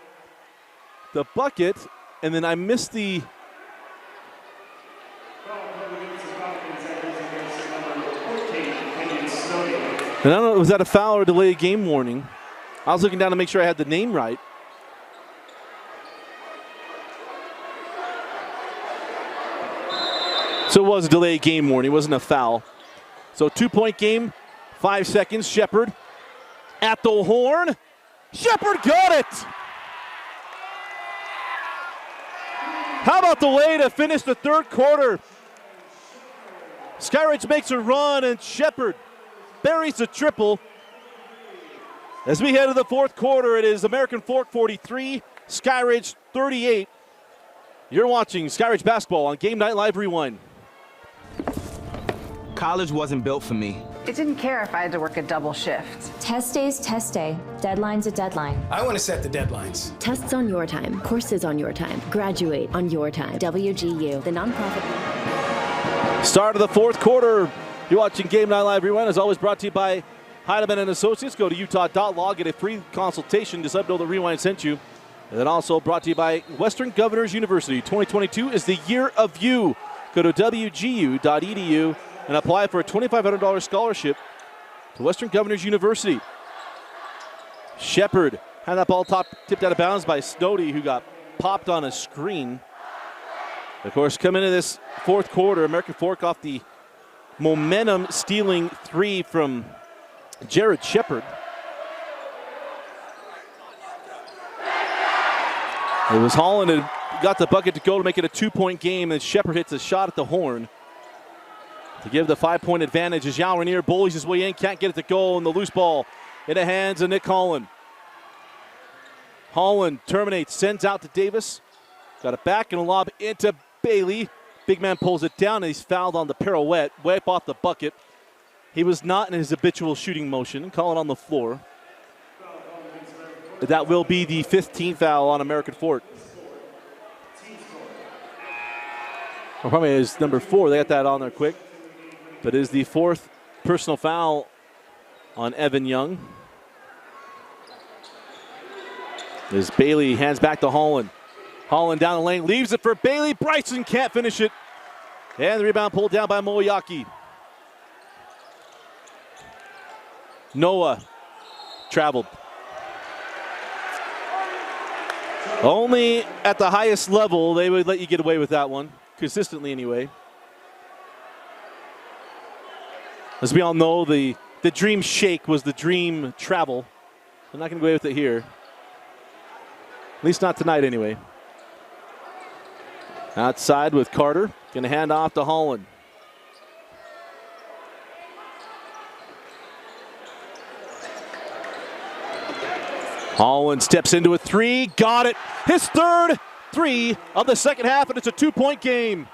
bucket. And then I missed the... And I don't know, was that a foul or delay game warning? I was looking down to make sure I had the name right. So it was a delayed game warning. It wasn't a foul. So 2-point game. 5 seconds. Shepard at the horn. Shepard got it. How about the way to finish the third quarter? Skyridge makes a run, and Shepard buries the triple. As we head to the fourth quarter, it is American Fork 43, Skyridge 38. You're watching Skyridge basketball on Game Night Live Rewind. College wasn't built for me. It didn't care if I had to work a double shift. Test day's test day. Deadline's a deadline. I want to set the deadlines. Tests on your time, courses on your time, graduate on your time. WGU, the nonprofit. Start of the fourth quarter. You're watching Game Night Live Rewind, as always brought to you by Heidemann and Associates. Go to utah.law, get a free consultation. Just let them know the Rewind sent you. And then also brought to you by Western Governors University. 2022 is the year of you. Go to wgu.edu and apply for a $2,500 scholarship to Western Governors University. Shepard had that ball tipped out of bounds by Snowdy, who got popped on a screen. Of course, coming into this fourth quarter, American Fork off the momentum-stealing three from Jared Shepard. It was Holland who got the bucket to go to make it a 2-point game, and Shepard hits a shot at the horn to give the 5-point advantage as Yao Rainier bullies his way in, can't get it to go, and the loose ball in the hands of Nick Holland. Holland terminates, sends out to Davis, got it back and a lob into Bailey. Big man pulls it down, and he's fouled on the pirouette, wipe off the bucket. He was not in his habitual shooting motion, call it on the floor. That will be the 15th foul on American Fork. Or probably is number 4. They got that on there quick. But it is the 4th personal foul on Evan Young. As Bailey hands back to Holland. Holland down the lane, leaves it for Bailey. Bryson can't finish it. And the rebound pulled down by Moyaki. Noah traveled. Only at the highest level they would let you get away with that one, consistently anyway. As we all know, the dream shake was the dream travel. They're not going to go away with it here. At least not tonight anyway. Outside with Carter, going to hand off to Holland. Holland steps into a three, got it. His third three of the second half, and it's a 2-point game.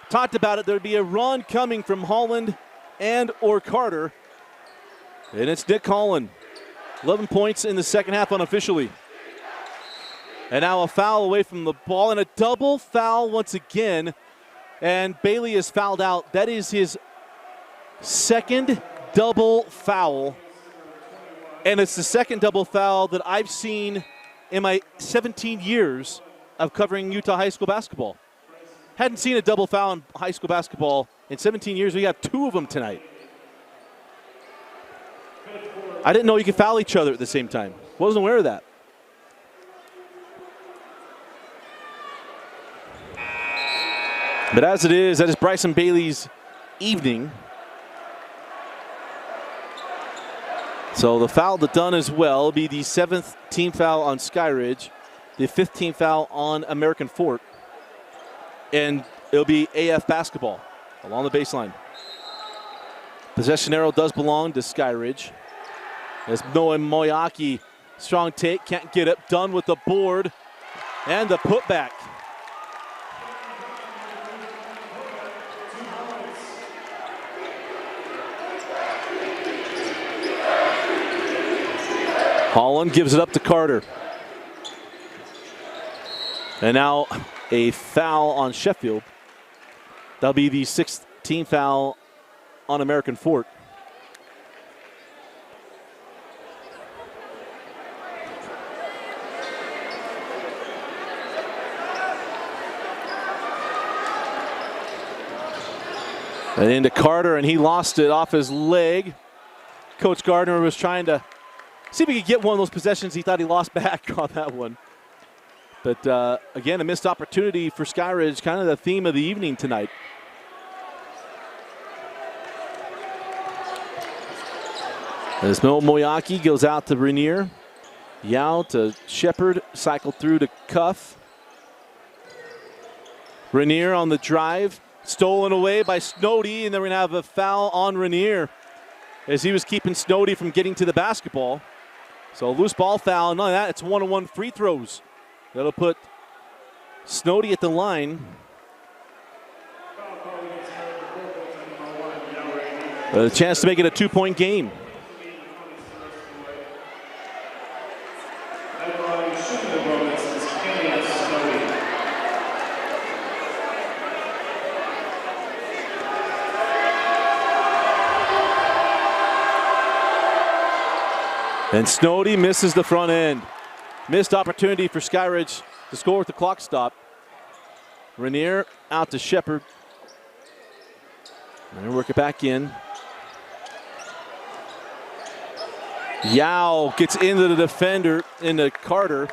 Talked about it, there'd be a run coming from Holland and or Carter. And it's Nick Holland. 11 points in the second half unofficially. And now a foul away from the ball, and a double foul once again. And Bailey is fouled out. That is his second double foul. And it's the second double foul that I've seen in my 17 years of covering Utah high school basketball. Hadn't seen a double foul in high school basketball in 17 years. We have 2 of them tonight. I didn't know you could foul each other at the same time. Wasn't aware of that. But as it is, that is Bryson Bailey's evening. So the foul that done as well will be the 7th team foul on Skyridge, the 15th foul on American Fork, and it'll be AF basketball along the baseline. Possession arrow does belong to Skyridge. As Noah Moyaki, strong take, can't get it, done with the board and the putback. Holland gives it up to Carter. And now a foul on Sheffield. That'll be the 6th team foul on American Fork. And into Carter, and he lost it off his leg. Coach Gardner was trying to see if he could get one of those possessions he thought he lost back on that one. But again, a missed opportunity for Skyridge, kind of the theme of the evening tonight. As Moyaki goes out to Rainier. Yao to Shepard, cycle through to Cuff. Rainier on the drive, stolen away by Snowdy, and then we're going to have a foul on Rainier as he was keeping Snowdy from getting to the basketball. So loose ball foul, none of that, it's 1-on-1 free throws. That'll put Snowdy at the line. A chance to make it a 2-point game. And Snowdy misses the front end. Missed opportunity for Skyridge to score with the clock stop. Rainier out to Shepard. And work it back in. Yao gets into the defender, into Carter.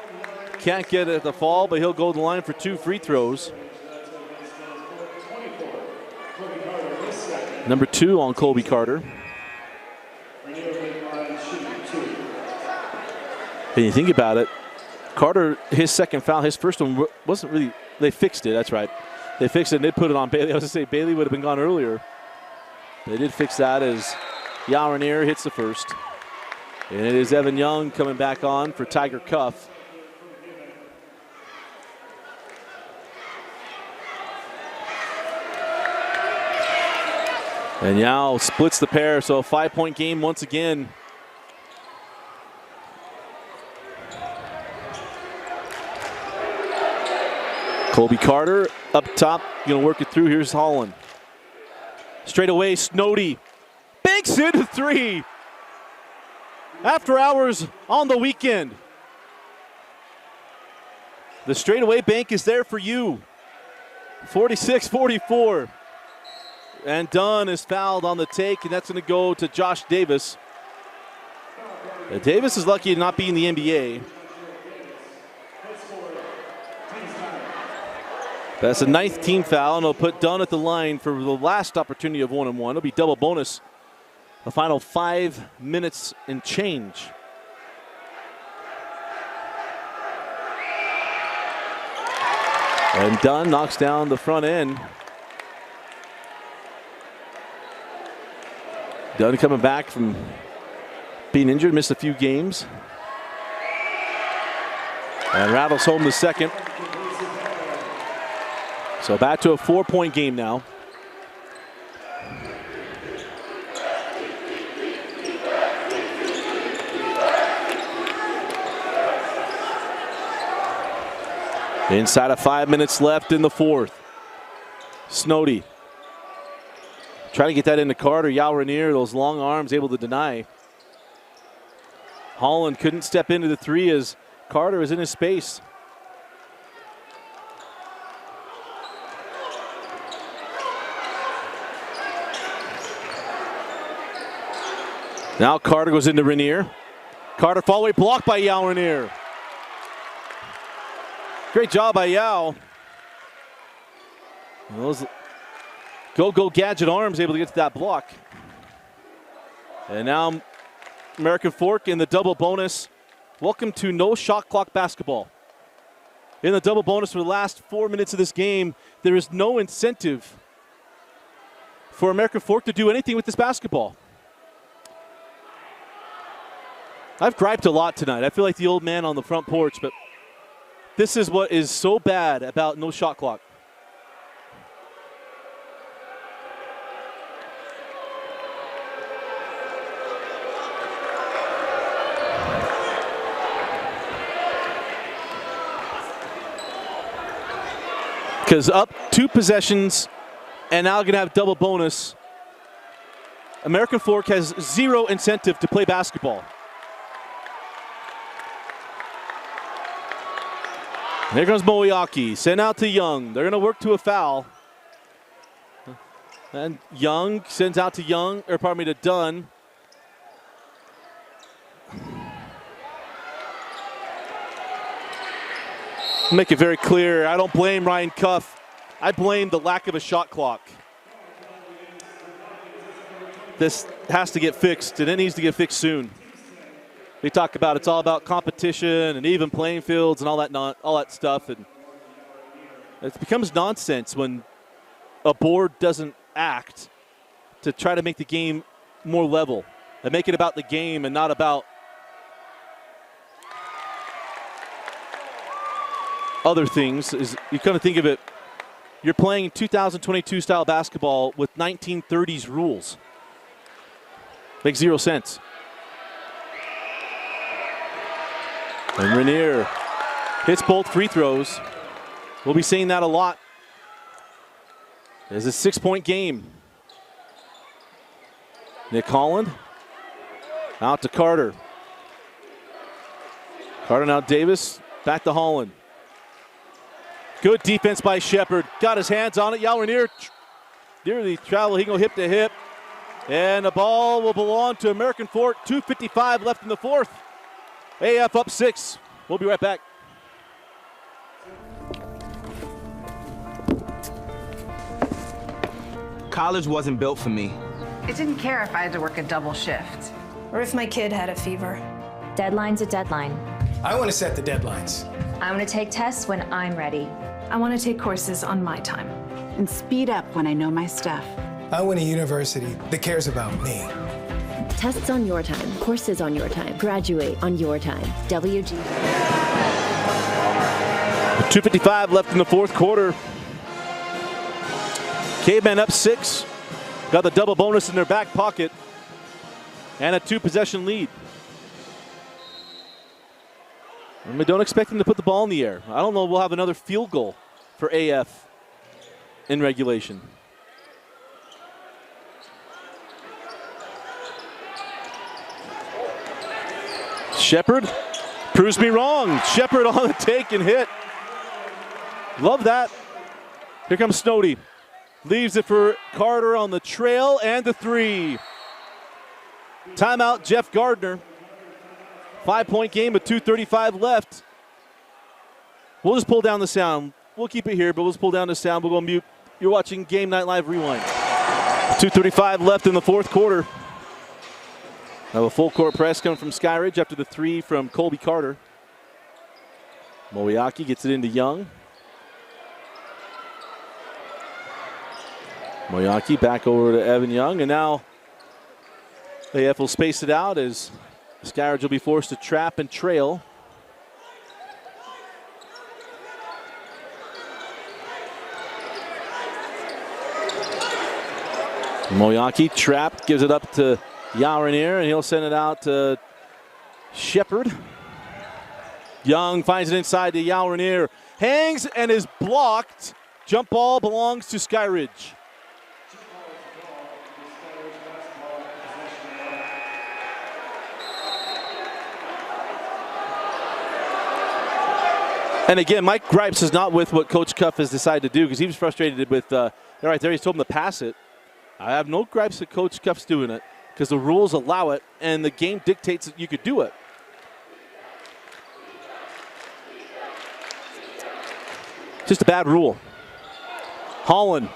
Can't get it at the fall, but he'll go to the line for 2 free throws. Number 2 on Colby Carter. And you think about it, Carter, his second foul, his first one wasn't really, they fixed it, that's right. They fixed it and they put it on Bailey. I was going to say Bailey would have been gone earlier. They did fix that as Yao Rainier hits the first. And it is Evan Young coming back on for Tiger Cuff. And Yao splits the pair, so a 5-point game once again. Colby Carter up top, going to work it through. Here's Holland. Straight away, Snowdy. Banks into 3. After hours on the weekend. The straightaway bank is there for you. 46-44. And Dunn is fouled on the take, and that's going to go to Josh Davis. Davis is lucky to not be in the NBA. That's a 9th team foul, and it'll put Dunn at the line for the last opportunity of 1-on-1. It'll be double bonus. The final 5 minutes and change. And Dunn knocks down the front end. Dunn coming back from being injured, missed a few games. And rattles home the second. So back to a 4-point game now. Inside of 5 minutes left in the fourth. Snowdy trying to get that into Carter. Yao Rainier, those long arms, able to deny. Holland couldn't step into the 3 as Carter was in his space. Now Carter goes into Rainier. Carter fall away blocked by Yao Rainier. Great job by Yao. Those go gadget arms able to get to that block. And now American Fork in the double bonus. Welcome to no shot clock basketball. In the double bonus for the last 4 minutes of this game, there is no incentive for American Fork to do anything with this basketball. I've griped a lot tonight. I feel like the old man on the front porch, but this is what is so bad about no shot clock. Because up 2 possessions and now going to have double bonus. American Fork has 0 incentive to play basketball. Here comes Moyaki, sent out to Young. They're going to work to a foul. And Young sends out to Dunn. Make it very clear, I don't blame Ryan Cuff. I blame the lack of a shot clock. This has to get fixed, and it needs to get fixed soon. They talk about it's all about competition and even playing fields and all that stuff, and it becomes nonsense when a board doesn't act to try to make the game more level and make it about the game and not about other things. Is you kind of think of it, you're playing 2022 style basketball with 1930s rules. Makes zero sense. And Rainier hits both free throws. We'll be seeing that a lot. It's a 6-point game. Nick Holland out to Carter. Carter now Davis, back to Holland. Good defense by Shepard. Got his hands on it. Yao Rainier nearly travel. He can go hip to hip. And the ball will belong to American Fork. 2:55 left in the fourth. AF up 6. We'll be right back. College wasn't built for me. I didn't care if I had to work a double shift. Or if my kid had a fever. Deadline's a deadline. I want to set the deadlines. I want to take tests when I'm ready. I want to take courses on my time. And speed up when I know my stuff. I want a university that cares about me. Tests on your time, courses on your time, graduate on your time. WG. 2:55 left in the fourth quarter. Cavemen up 6. Got the double bonus in their back pocket. And a 2-possession lead. And we don't expect them to put the ball in the air. I don't know, we'll have another field goal for AF in regulation. Shepard proves me wrong. Shepard on the take and hit. Love that. Here comes Snowdy. Leaves it for Carter on the trail and the 3. Timeout, Jeff Gardner. 5-point game with 2:35 left. We'll just pull down the sound. We'll keep it here, but we'll just pull down the sound. We'll go mute. You're watching Game Night Live Rewind. 2:35 left in the fourth quarter. Now a full court press coming from Skyridge after the 3 from Colby Carter. Moyaki gets it into Young. Moyaki back over to Evan Young, and now AF will space it out as Skyridge will be forced to trap and trail. Moyaki trapped, gives it up to Yao Rainier, and he'll send it out to Shepard. Young finds it inside to Yao Rainier. Hangs and is blocked. Jump ball belongs to Skyridge. And again, Mike Gripes is not with what Coach Cuff has decided to do because he was frustrated with, right there, he's told him to pass it. I have no gripes that Coach Cuff's doing it because the rules allow it and the game dictates that you could do it. Just a bad rule. Holland,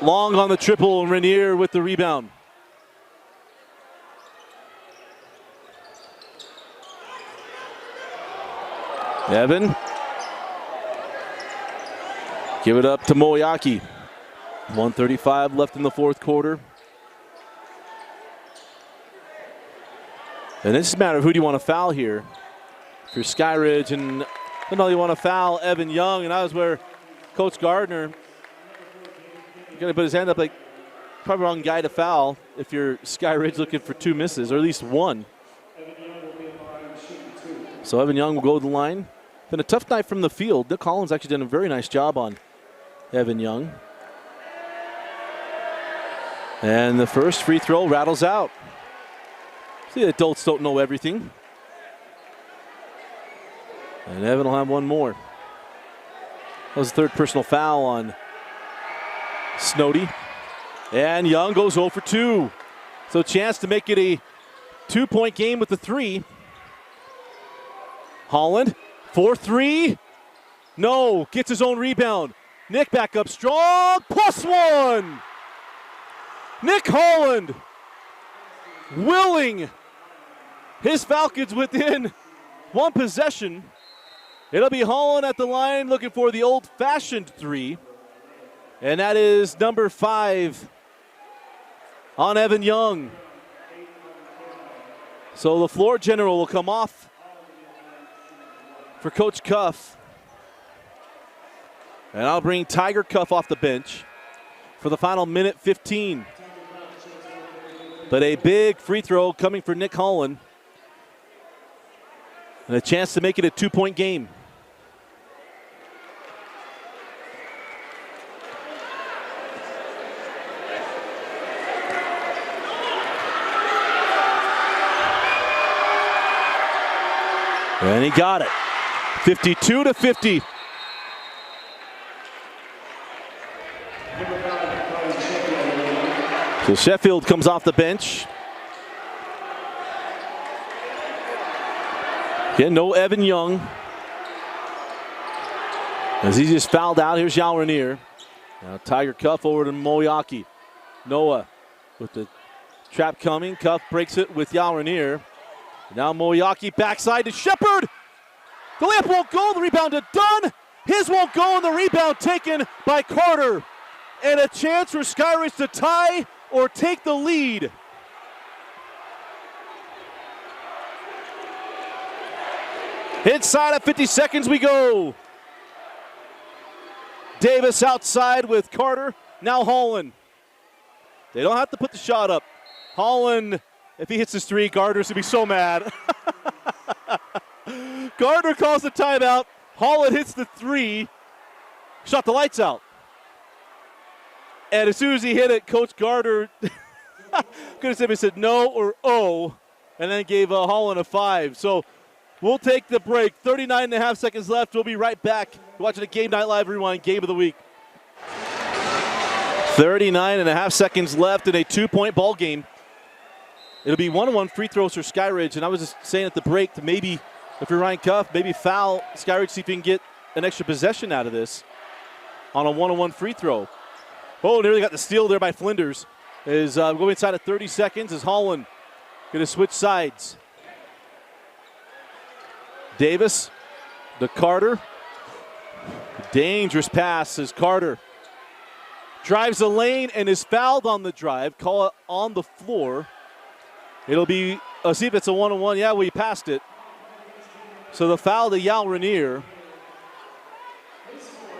long on the triple, and Rainier with the rebound. Evan. Give it up to Moyaki. 1:35 left in the fourth quarter. And this is a matter of who do you want to foul here. For Skyridge, and no, you want to foul Evan Young, and that was where Coach Gardner got to put his hand up like, probably wrong guy to foul if you're Skyridge looking for 2 misses, or at least 1. So Evan Young will go to the line. Been a tough night from the field. Nick Collins actually done a very nice job on Evan Young. And the first free throw rattles out. See, the adults don't know everything. And Evan will have one more. That was the third personal foul on Snowdy. And Young goes 0 for 2. So chance to make it a 2-point game with the 3. Holland, 4-3. No, gets his own rebound. Nick back up strong, +1. Nick Holland willing his Falcons within one possession. It'll be Holland at the line looking for the old-fashioned three. And that is number 5 on Evan Young. So the floor general will come off for Coach Cuff. And I'll bring Tiger Cuff off the bench for the final minute 15. But a big free throw coming for Nick Holland. And a chance to make it a 2-point game. And he got it. 52-50. So Sheffield comes off the bench. Again, no Evan Young. As he just fouled out, here's Yao Rainier. Now Tiger Cuff over to Moyaki. Noah with the trap coming. Cuff breaks it with Yao Rainier. Now Moyaki backside to Shepard. The layup won't go, the rebound to Dunn. His won't go, and the rebound taken by Carter. And a chance for Skyridge to tie or take the lead. Inside of 50 seconds we go. Davis outside with Carter. Now Holland. They don't have to put the shot up. Holland, if he hits his three, Gardner's gonna be so mad. Gardner calls the timeout. Holland hits the three. Shot the lights out. And as soon as he hit it, Coach Gardner could have simply said no or oh, and then gave Holland a 5. So we'll take the break. 39.5 seconds left. We'll be right back. You're watching a Game Night Live Rewind Game of the Week. 39.5 seconds left in a 2-point ball game. It'll be 1-on-1 free throws for Skyridge. And I was just saying at the break to maybe, if you're Ryan Cuff, maybe foul Skyridge, see if you can get an extra possession out of this on a 1-on-1 free throw. Oh, nearly got the steal there by Flinders. Is going inside of 30 seconds as Holland going to switch sides. Davis to Carter. Dangerous pass as Carter drives the lane and is fouled on the drive. Call it on the floor. It'll be, see if it's a 1-on-1. Yeah, we passed it. So the foul to Yao Rainier.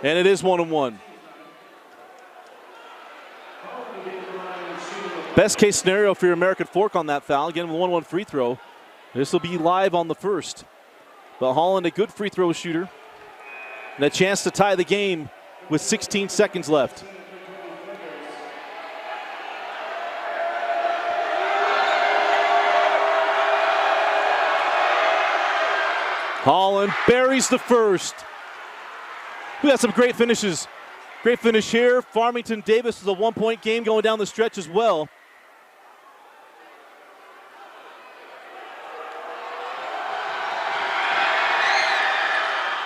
And it is 1-on-1. Best case scenario for your American Fork on that foul. Again, with 1-1 free throw. This will be live on the first. But Holland, a good free throw shooter. And a chance to tie the game with 16 seconds left. Holland buries the first. We got some great finishes. Great finish here. Farmington Davis is a 1-point game going down the stretch as well.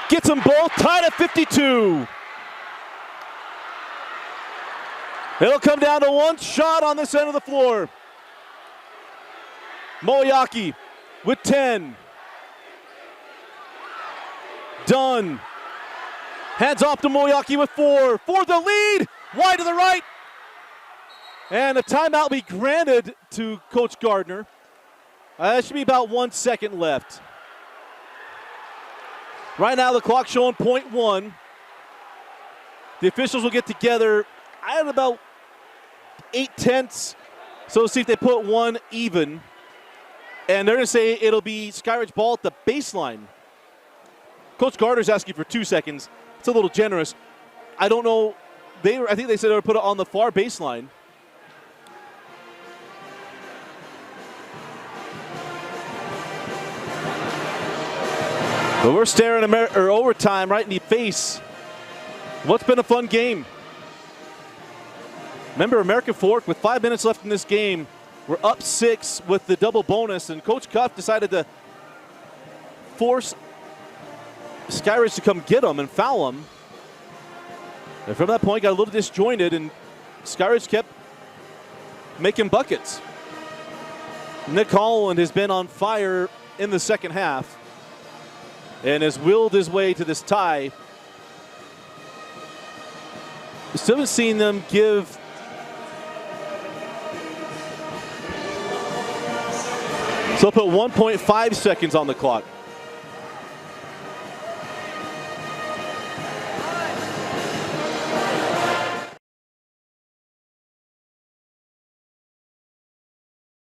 Gets them both tied at 52. It'll come down to one shot on this end of the floor. Moyaki with 10. Dunn. Hands off to Moyaki with 4. For the lead. Wide to the right. And a timeout will be granted to Coach Gardner. That should be about 1 second left. Right now the clock showing 0.1. The officials will get together at about 8/10. So let's see if they put one even. And they're going to say it'll be Skyridge ball at the baseline. Coach Gardner's asking for 2 seconds. It's a little generous. I don't know. I think they said they would put it on the far baseline. But we're staring overtime right in the face. What's been a fun game? Remember, American Fork, with 5 minutes left in this game, we're up 6 with the double bonus, and Coach Cuff decided to force Skyridge to come get them and foul them. And from that point, got a little disjointed, and Skyridge kept making buckets. Nick Holland has been on fire in the second half and has willed his way to this tie. Still haven't seen them give so put 1.5 seconds on the clock.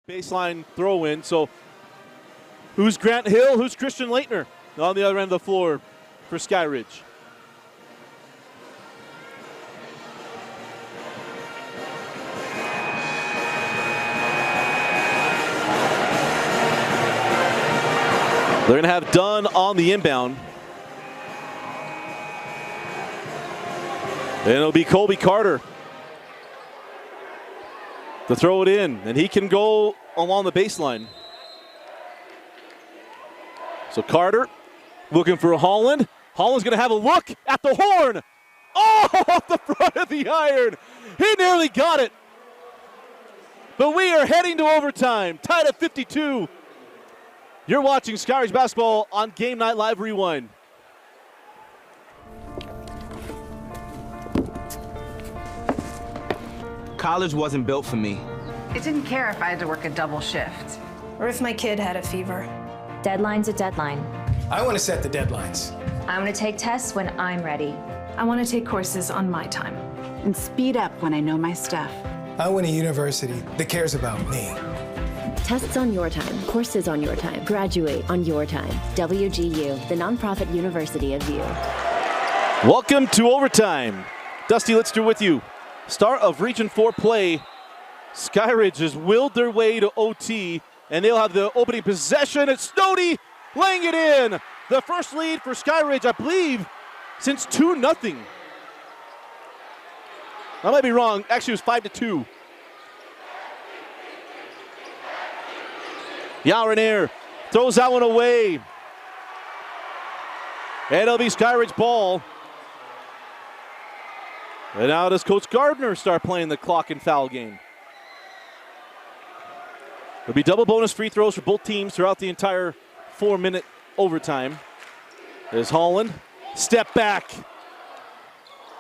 Baseline throw in. So who's Grant Hill? Who's Christian Leitner on the other end of the floor for Skyridge? They're going to have Dunn on the inbound. And it'll be Colby Carter to throw it in, and he can go along the baseline. So Carter looking for Holland. Holland's going to have a look at the horn. Oh, off the front of the iron. He nearly got it. But we are heading to overtime, tied at 52. You're watching Skyridge Basketball on Game Night Live Rewind. College wasn't built for me. I didn't care if I had to work a double shift. Or if my kid had a fever. Deadline's a deadline. I want to set the deadlines. I'm gonna take tests when I'm ready. I want to take courses on my time. And speed up when I know my stuff. I want a university that cares about me. Tests on your time, courses on your time, graduate on your time. WGU, the nonprofit university of you. Welcome to overtime. Dusty Litster with you. Start of Region 4 play. Skyridge has willed their way to OT, and they'll have the opening possession. It's Snowdy laying it in. The first lead for Skyridge, I believe, since 2-0. I might be wrong. Actually, it was 5-2. Yaurenair throws that one away. And it'll be Skyridge ball. And now does Coach Gardner start playing the clock and foul game. There'll be double bonus free throws for both teams throughout the entire 4-minute overtime. There's Holland. Step back.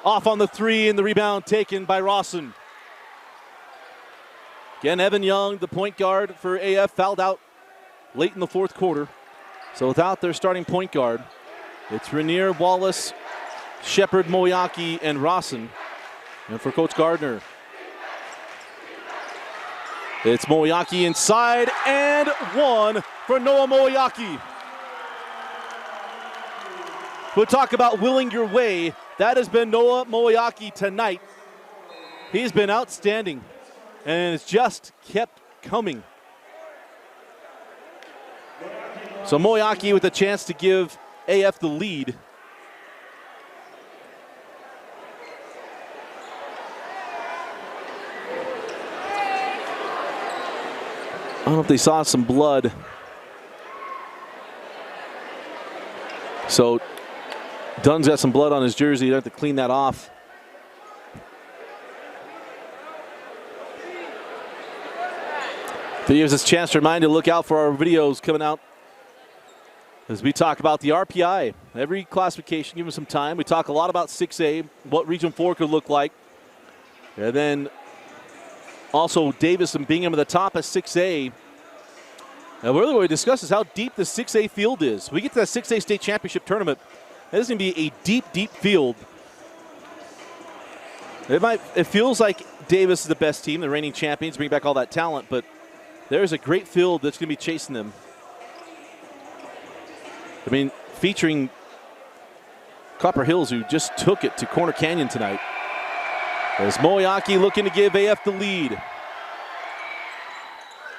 Off on the three, and the rebound taken by Rawson. Again, Evan Young, the point guard for AF, fouled out late in the fourth quarter. So without their starting point guard, it's Rainier, Wallace, Shepard, Moyaki, and Rawson. And for Coach Gardner, it's Moyaki inside, and one for Noah Moyaki. We'll talk about willing your way. That has been Noah Moyaki tonight. He's been outstanding, and it's just kept coming. So Moyaki with a chance to give AF the lead. I don't know if they saw some blood. So Dunn's got some blood on his jersey. You have to clean that off. It gives us a chance to remind you to look out for our videos coming out as we talk about the RPI. Every classification, give them some time. We talk a lot about 6A, what Region 4 could look like. And then also Davis and Bingham at the top of 6A. And really what we discuss is how deep the 6A field is. We get to that 6A state championship tournament, that is going to be a deep, deep field. It feels like Davis is the best team, the reigning champions, bring back all that talent, but there's a great field that's going to be chasing them. I mean, featuring Copper Hills, who just took it to Corner Canyon tonight. There's Moyaki looking to give AF the lead.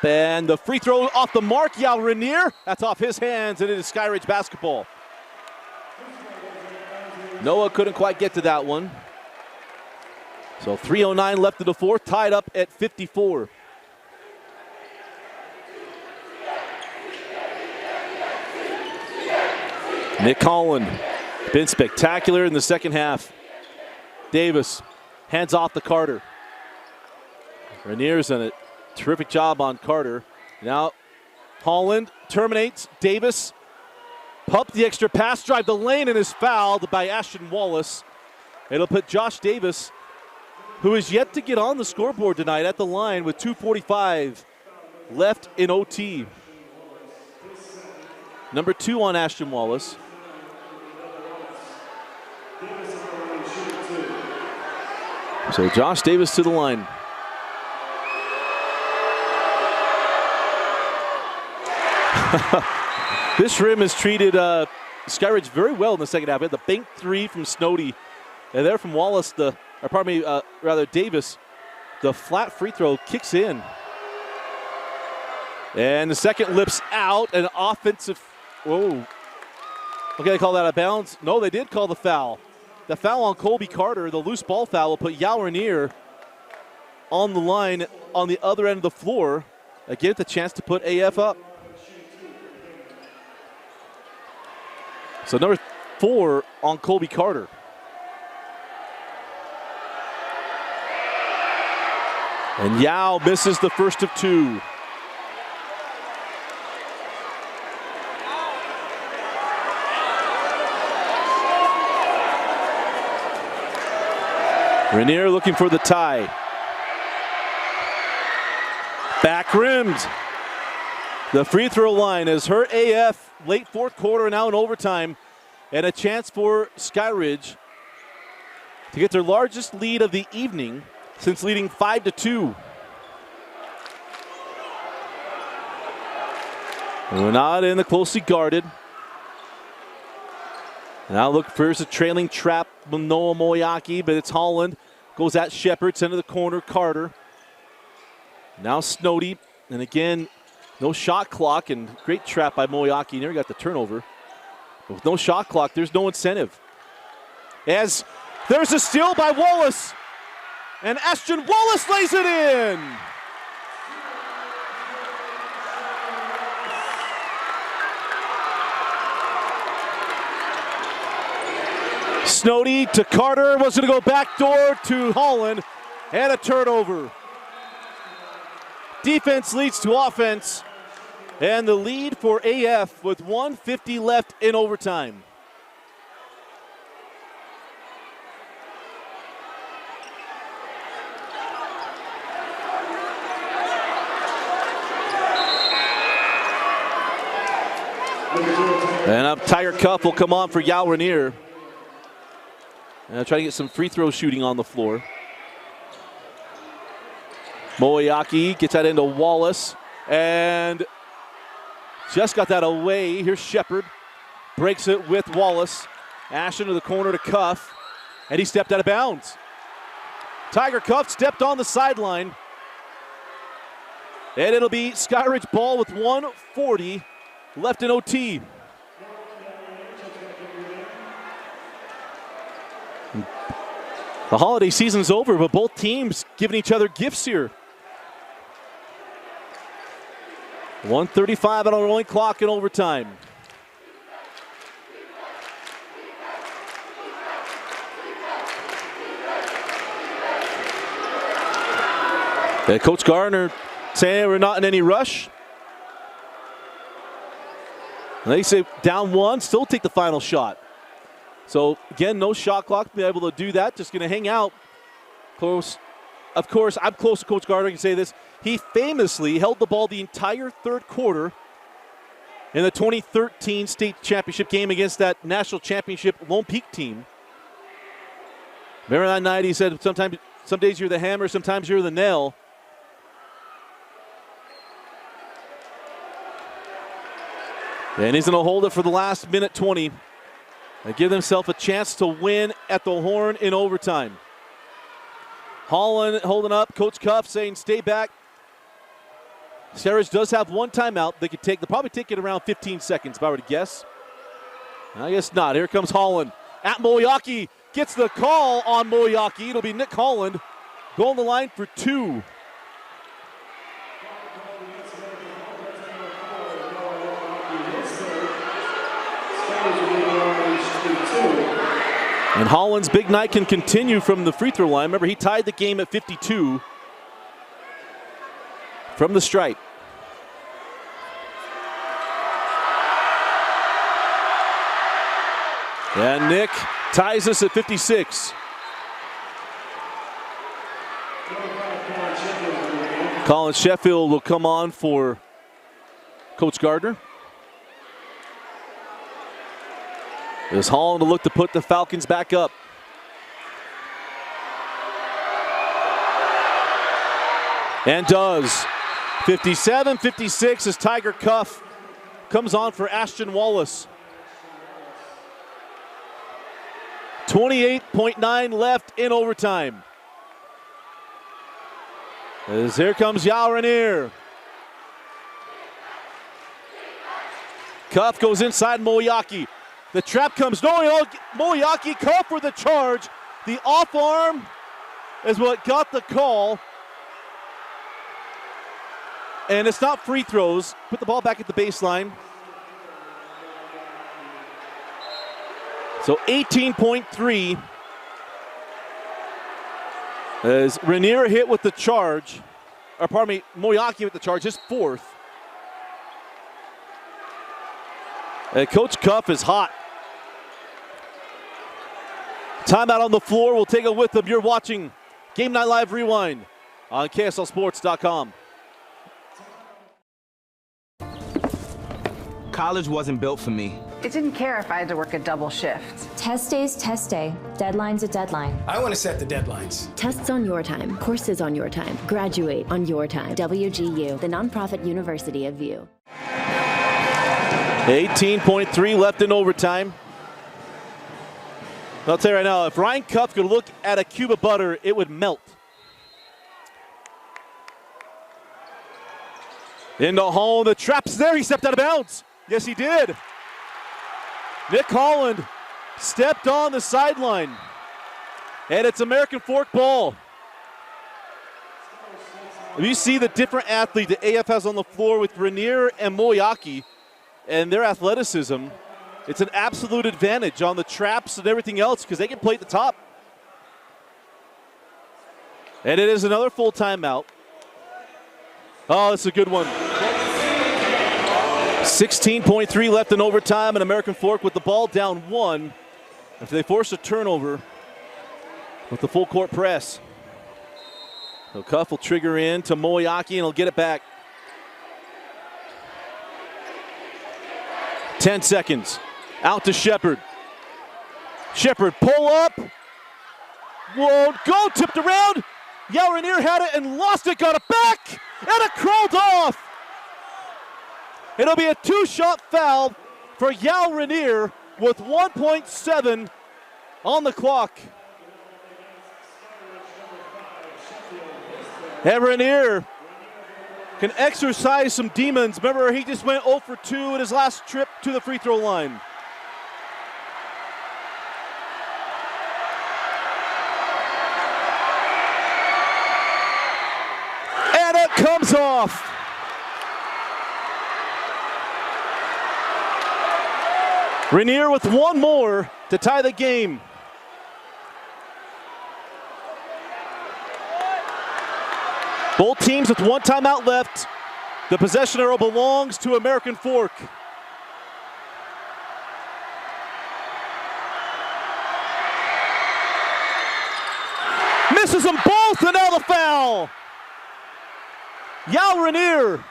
And the free throw off the mark, Yao Rainier. That's off his hands, and it is Skyridge basketball. Noah couldn't quite get to that one. So 3:09 left in the fourth, tied up at 54. Nick Holland, been spectacular in the second half. Davis hands off to Carter. Rainier's done a terrific job on Carter. Now Holland terminates. Davis pumped the extra pass, drive the lane, and is fouled by Ashton Wallace. It'll put Josh Davis, who is yet to get on the scoreboard tonight, at the line with 2:45 left in OT. Number 2 on Ashton Wallace. So Josh Davis to the line. This rim has treated Skyridge very well in the second half. We had the bank 3 from Snowdy, and there from Wallace, Davis, the flat free throw kicks in. And the second lips out, an offensive, whoa. Okay, they call that a bounce. No, they did call the foul. The foul on Colby Carter, the loose ball foul, will put Yao Rainier on the line on the other end of the floor. Again, the chance to put AF up. So number 4 on Colby Carter. And Yao misses the first of 2. Rainier looking for the tie. Back rimmed. The free throw line has hurt AF late fourth quarter, now in overtime, and a chance for Skyridge to get their largest lead of the evening since leading 5-2. We're not in the closely guarded. Now look for a trailing trap with Noah Moyaki, but it's Holland. Goes at Shepard, center of the corner, Carter. Now Snowdy, and again, no shot clock, and great trap by Moyaki. Never got the turnover. But with no shot clock, there's no incentive. As there's a steal by Wallace, and Ashton Wallace lays it in. Snowdy to Carter, was going to go backdoor to Holland, and a turnover. Defense leads to offense, and the lead for AF with 1:50 left in overtime. And up Tiger Cuff will come on for Yao Rainier. And try to get some free throw shooting on the floor. Moyaki gets that into Wallace and just got that away. Here's Shepard. Breaks it with Wallace. Ashton to the corner to Cuff, and he stepped out of bounds. Tiger Cuff stepped on the sideline. And it'll be Skyridge ball with 1:40 left in OT. The holiday season's over, but both teams giving each other gifts here. 1:35 on a rolling clock in overtime. And Coach Gardner saying we're not in any rush. And they say down 1, still take the final shot. So again, no shot clock, be able to do that. Just going to hang out close. Of course, I'm close to Coach Gardner. I can say this. He famously held the ball the entire third quarter in the 2013 state championship game against that national championship Lone Peak team. Remember that night? He said, some days you're the hammer, sometimes you're the nail. And he's going to hold it for the last minute 20 and give himself a chance to win at the horn in overtime. Holland holding up. Coach Cuff saying stay back. Skyridge does have one timeout. They'll probably take it around 15 seconds, if I were to guess. I guess not. Here comes Holland at Moyaki. Gets the call on Moyaki. It'll be Nick Holland going the line for 2. And Holland's big night can continue from the free throw line. Remember, he tied the game at 52 from the stripe. And Nick ties us at 56. Colin Sheffield will come on for Coach Gardner. Is Holland to look to put the Falcons back up. And does. 57-56 as Tiger Cuff comes on for Ashton Wallace. 28.9 left in overtime. As here comes Yao Rainier. Cuff goes inside Moyaki. The trap comes. Moyaki, Cuff for the charge. The off arm is what got the call. And it's not free throws. Put the ball back at the baseline. So 18.3. As Rainier hit with the charge, or pardon me, Moyaki with the charge, his fourth. And Coach Cuff is hot. Timeout on the floor. We'll take it with them. You're watching Game Night Live Rewind on KSLSports.com. College wasn't built for me. It didn't care if I had to work a double shift. Test day's test day. Deadline's a deadline. I want to set the deadlines. Tests on your time, courses on your time, graduate on your time. WGU, the nonprofit university of VIEW. 18.3 left in overtime. I'll tell you right now, if Ryan Cuff could look at a cube of butter, it would melt. Into Holland, the trap's there, he stepped out of bounds. Yes, he did. Nick Holland stepped on the sideline. And it's American Fork ball. If you see the different athlete the AF has on the floor with Rainier and Moyaki and their athleticism, it's an absolute advantage on the traps and everything else because they can play at the top. And it is another full timeout. Oh, that's a good one. 16.3 left in overtime, and American Fork with the ball down one after they force a turnover with the full court press. So Cuff will trigger in to Moyaki, and he'll get it back. 10 seconds. Out to Shepard. Shepard, pull up. Whoa, go, tipped around. Yao Rainier had it and lost it, got it back, and it crawled off. It'll be a two-shot foul for Yao Rainier with 1.7 on the clock. And Rainier can exercise some demons. Remember, he just went 0 for 2 in his last trip to the free throw line. And it comes off. Rainier with one more to tie the game. Both teams with one timeout left. The possession arrow belongs to American Fork. Misses them both, and now the foul. Yao Rainier.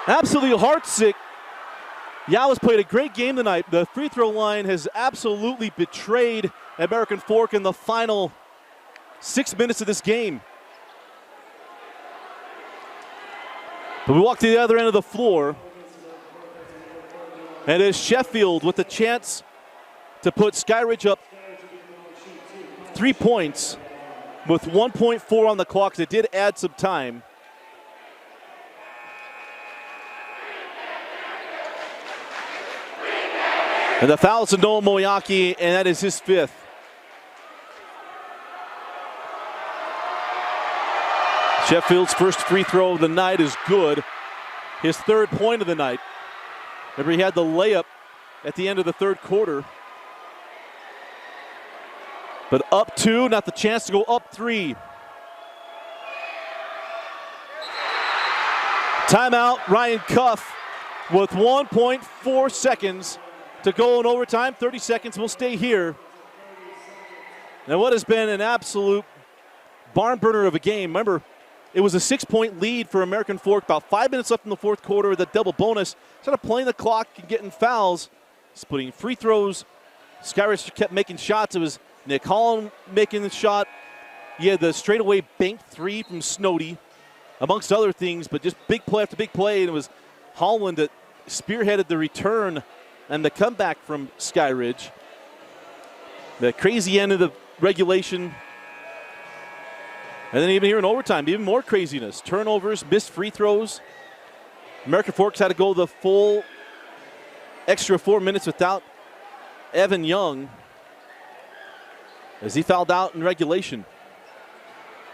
Absolutely heartsick. Yao has played a great game tonight. The free throw line has absolutely betrayed American Fork in the final 6 minutes of this game. But we walk to the other end of the floor. And it's Sheffield with the chance to put Skyridge up 3 points with 1.4 on the clock. It did add some time. And the foul is to Noah Moyaki, and that is his fifth. Sheffield's first free throw of the night is good. His third point of the night. Remember, he had the layup at the end of the third quarter. But up two, not the chance to go up three. Timeout, Ryan Cuff with 1.4 seconds to go in overtime. 30 seconds will stay here. Now, what has been an absolute barn burner of a game. Remember, it was a 6-point lead for American Fork. About 5 minutes left in the fourth quarter with a double bonus. Instead of playing the clock and getting fouls, splitting free throws. Skyridge kept making shots. It was Nick Holland making the shot. He had the straightaway banked three from Snowdy, amongst other things, but just big play after big play. And it was Holland that spearheaded the return and the comeback from Skyridge. The crazy end of the regulation. And then even here in overtime, even more craziness. Turnovers, missed free throws. American Forks had to go the full extra 4 minutes without Evan Young as he fouled out in regulation.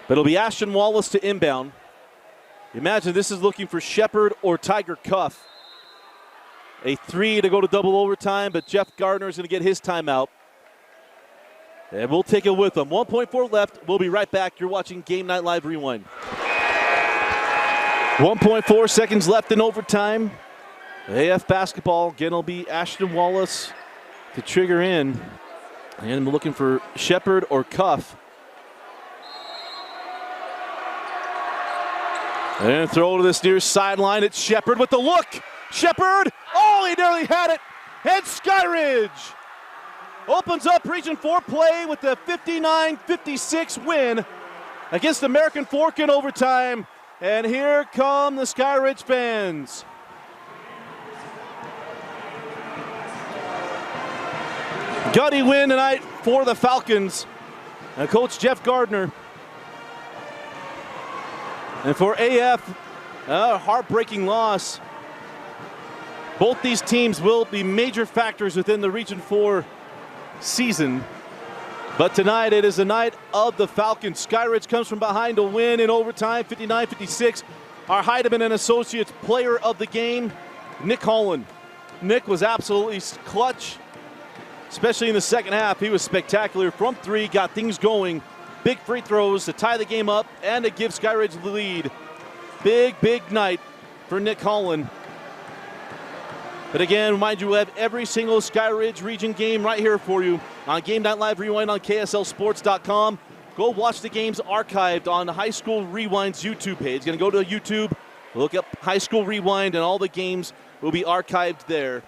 But it'll be Ashton Wallace to inbound. Imagine this is looking for Shepard or Tiger Cuff. A three to go to double overtime, but Jeff Gardner is going to get his timeout. And we'll take it with him. 1.4 left. We'll be right back. You're watching Game Night Live Rewind. 1.4 seconds left in overtime. AF basketball. Again, it'll be Ashton Wallace to trigger in. And we're looking for Shepard or Cuff. And throw to this near sideline. It's Shepard with the look. Shepard! Oh, he nearly had it. And Skyridge opens up Region 4 play with the 59-56 win against American Fork in overtime. And here come the Skyridge fans. Gutty win tonight for the Falcons. And Coach Jeff Gardner. And for AF, a heartbreaking loss. Both these teams will be major factors within the Region 4 season. But tonight it is the night of the Falcons. Skyridge comes from behind to win in overtime, 59-56. Our Heidemann and Associates player of the game, Nick Holland. Nick was absolutely clutch, especially in the second half. He was spectacular from three, got things going. Big free throws to tie the game up and to give Skyridge the lead. Big, big night for Nick Holland. But again, remind you, we'll have every single Skyridge region game right here for you on Game Night Live Rewind on KSLSports.com. Go watch the games archived on High School Rewind's YouTube page. Going to go to YouTube, look up High School Rewind, and all the games will be archived there.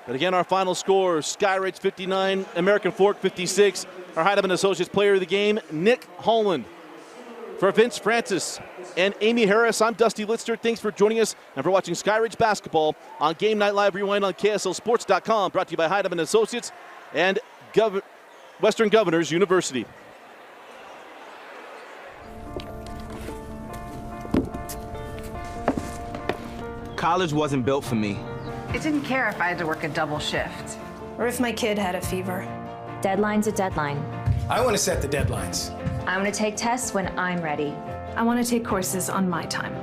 But again, our final score, Skyridge 59, American Fork 56. Our Heidemann Associates player of the game, Nick Holland. For Vince Francis and Amy Harris, I'm Dusty Litster. Thanks for joining us and for watching Skyridge basketball on Game Night Live Rewind on KSLSports.com. Brought to you by Heidemann Associates and Western Governors University. College wasn't built for me. I didn't care if I had to work a double shift. Or if my kid had a fever. Deadline's a deadline. I want to set the deadlines. I want to take tests when I'm ready. I want to take courses on my time.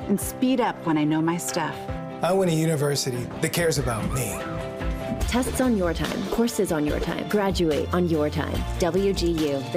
And speed up when I know my stuff. I want a university that cares about me. Tests on your time, courses on your time, graduate on your time. WGU.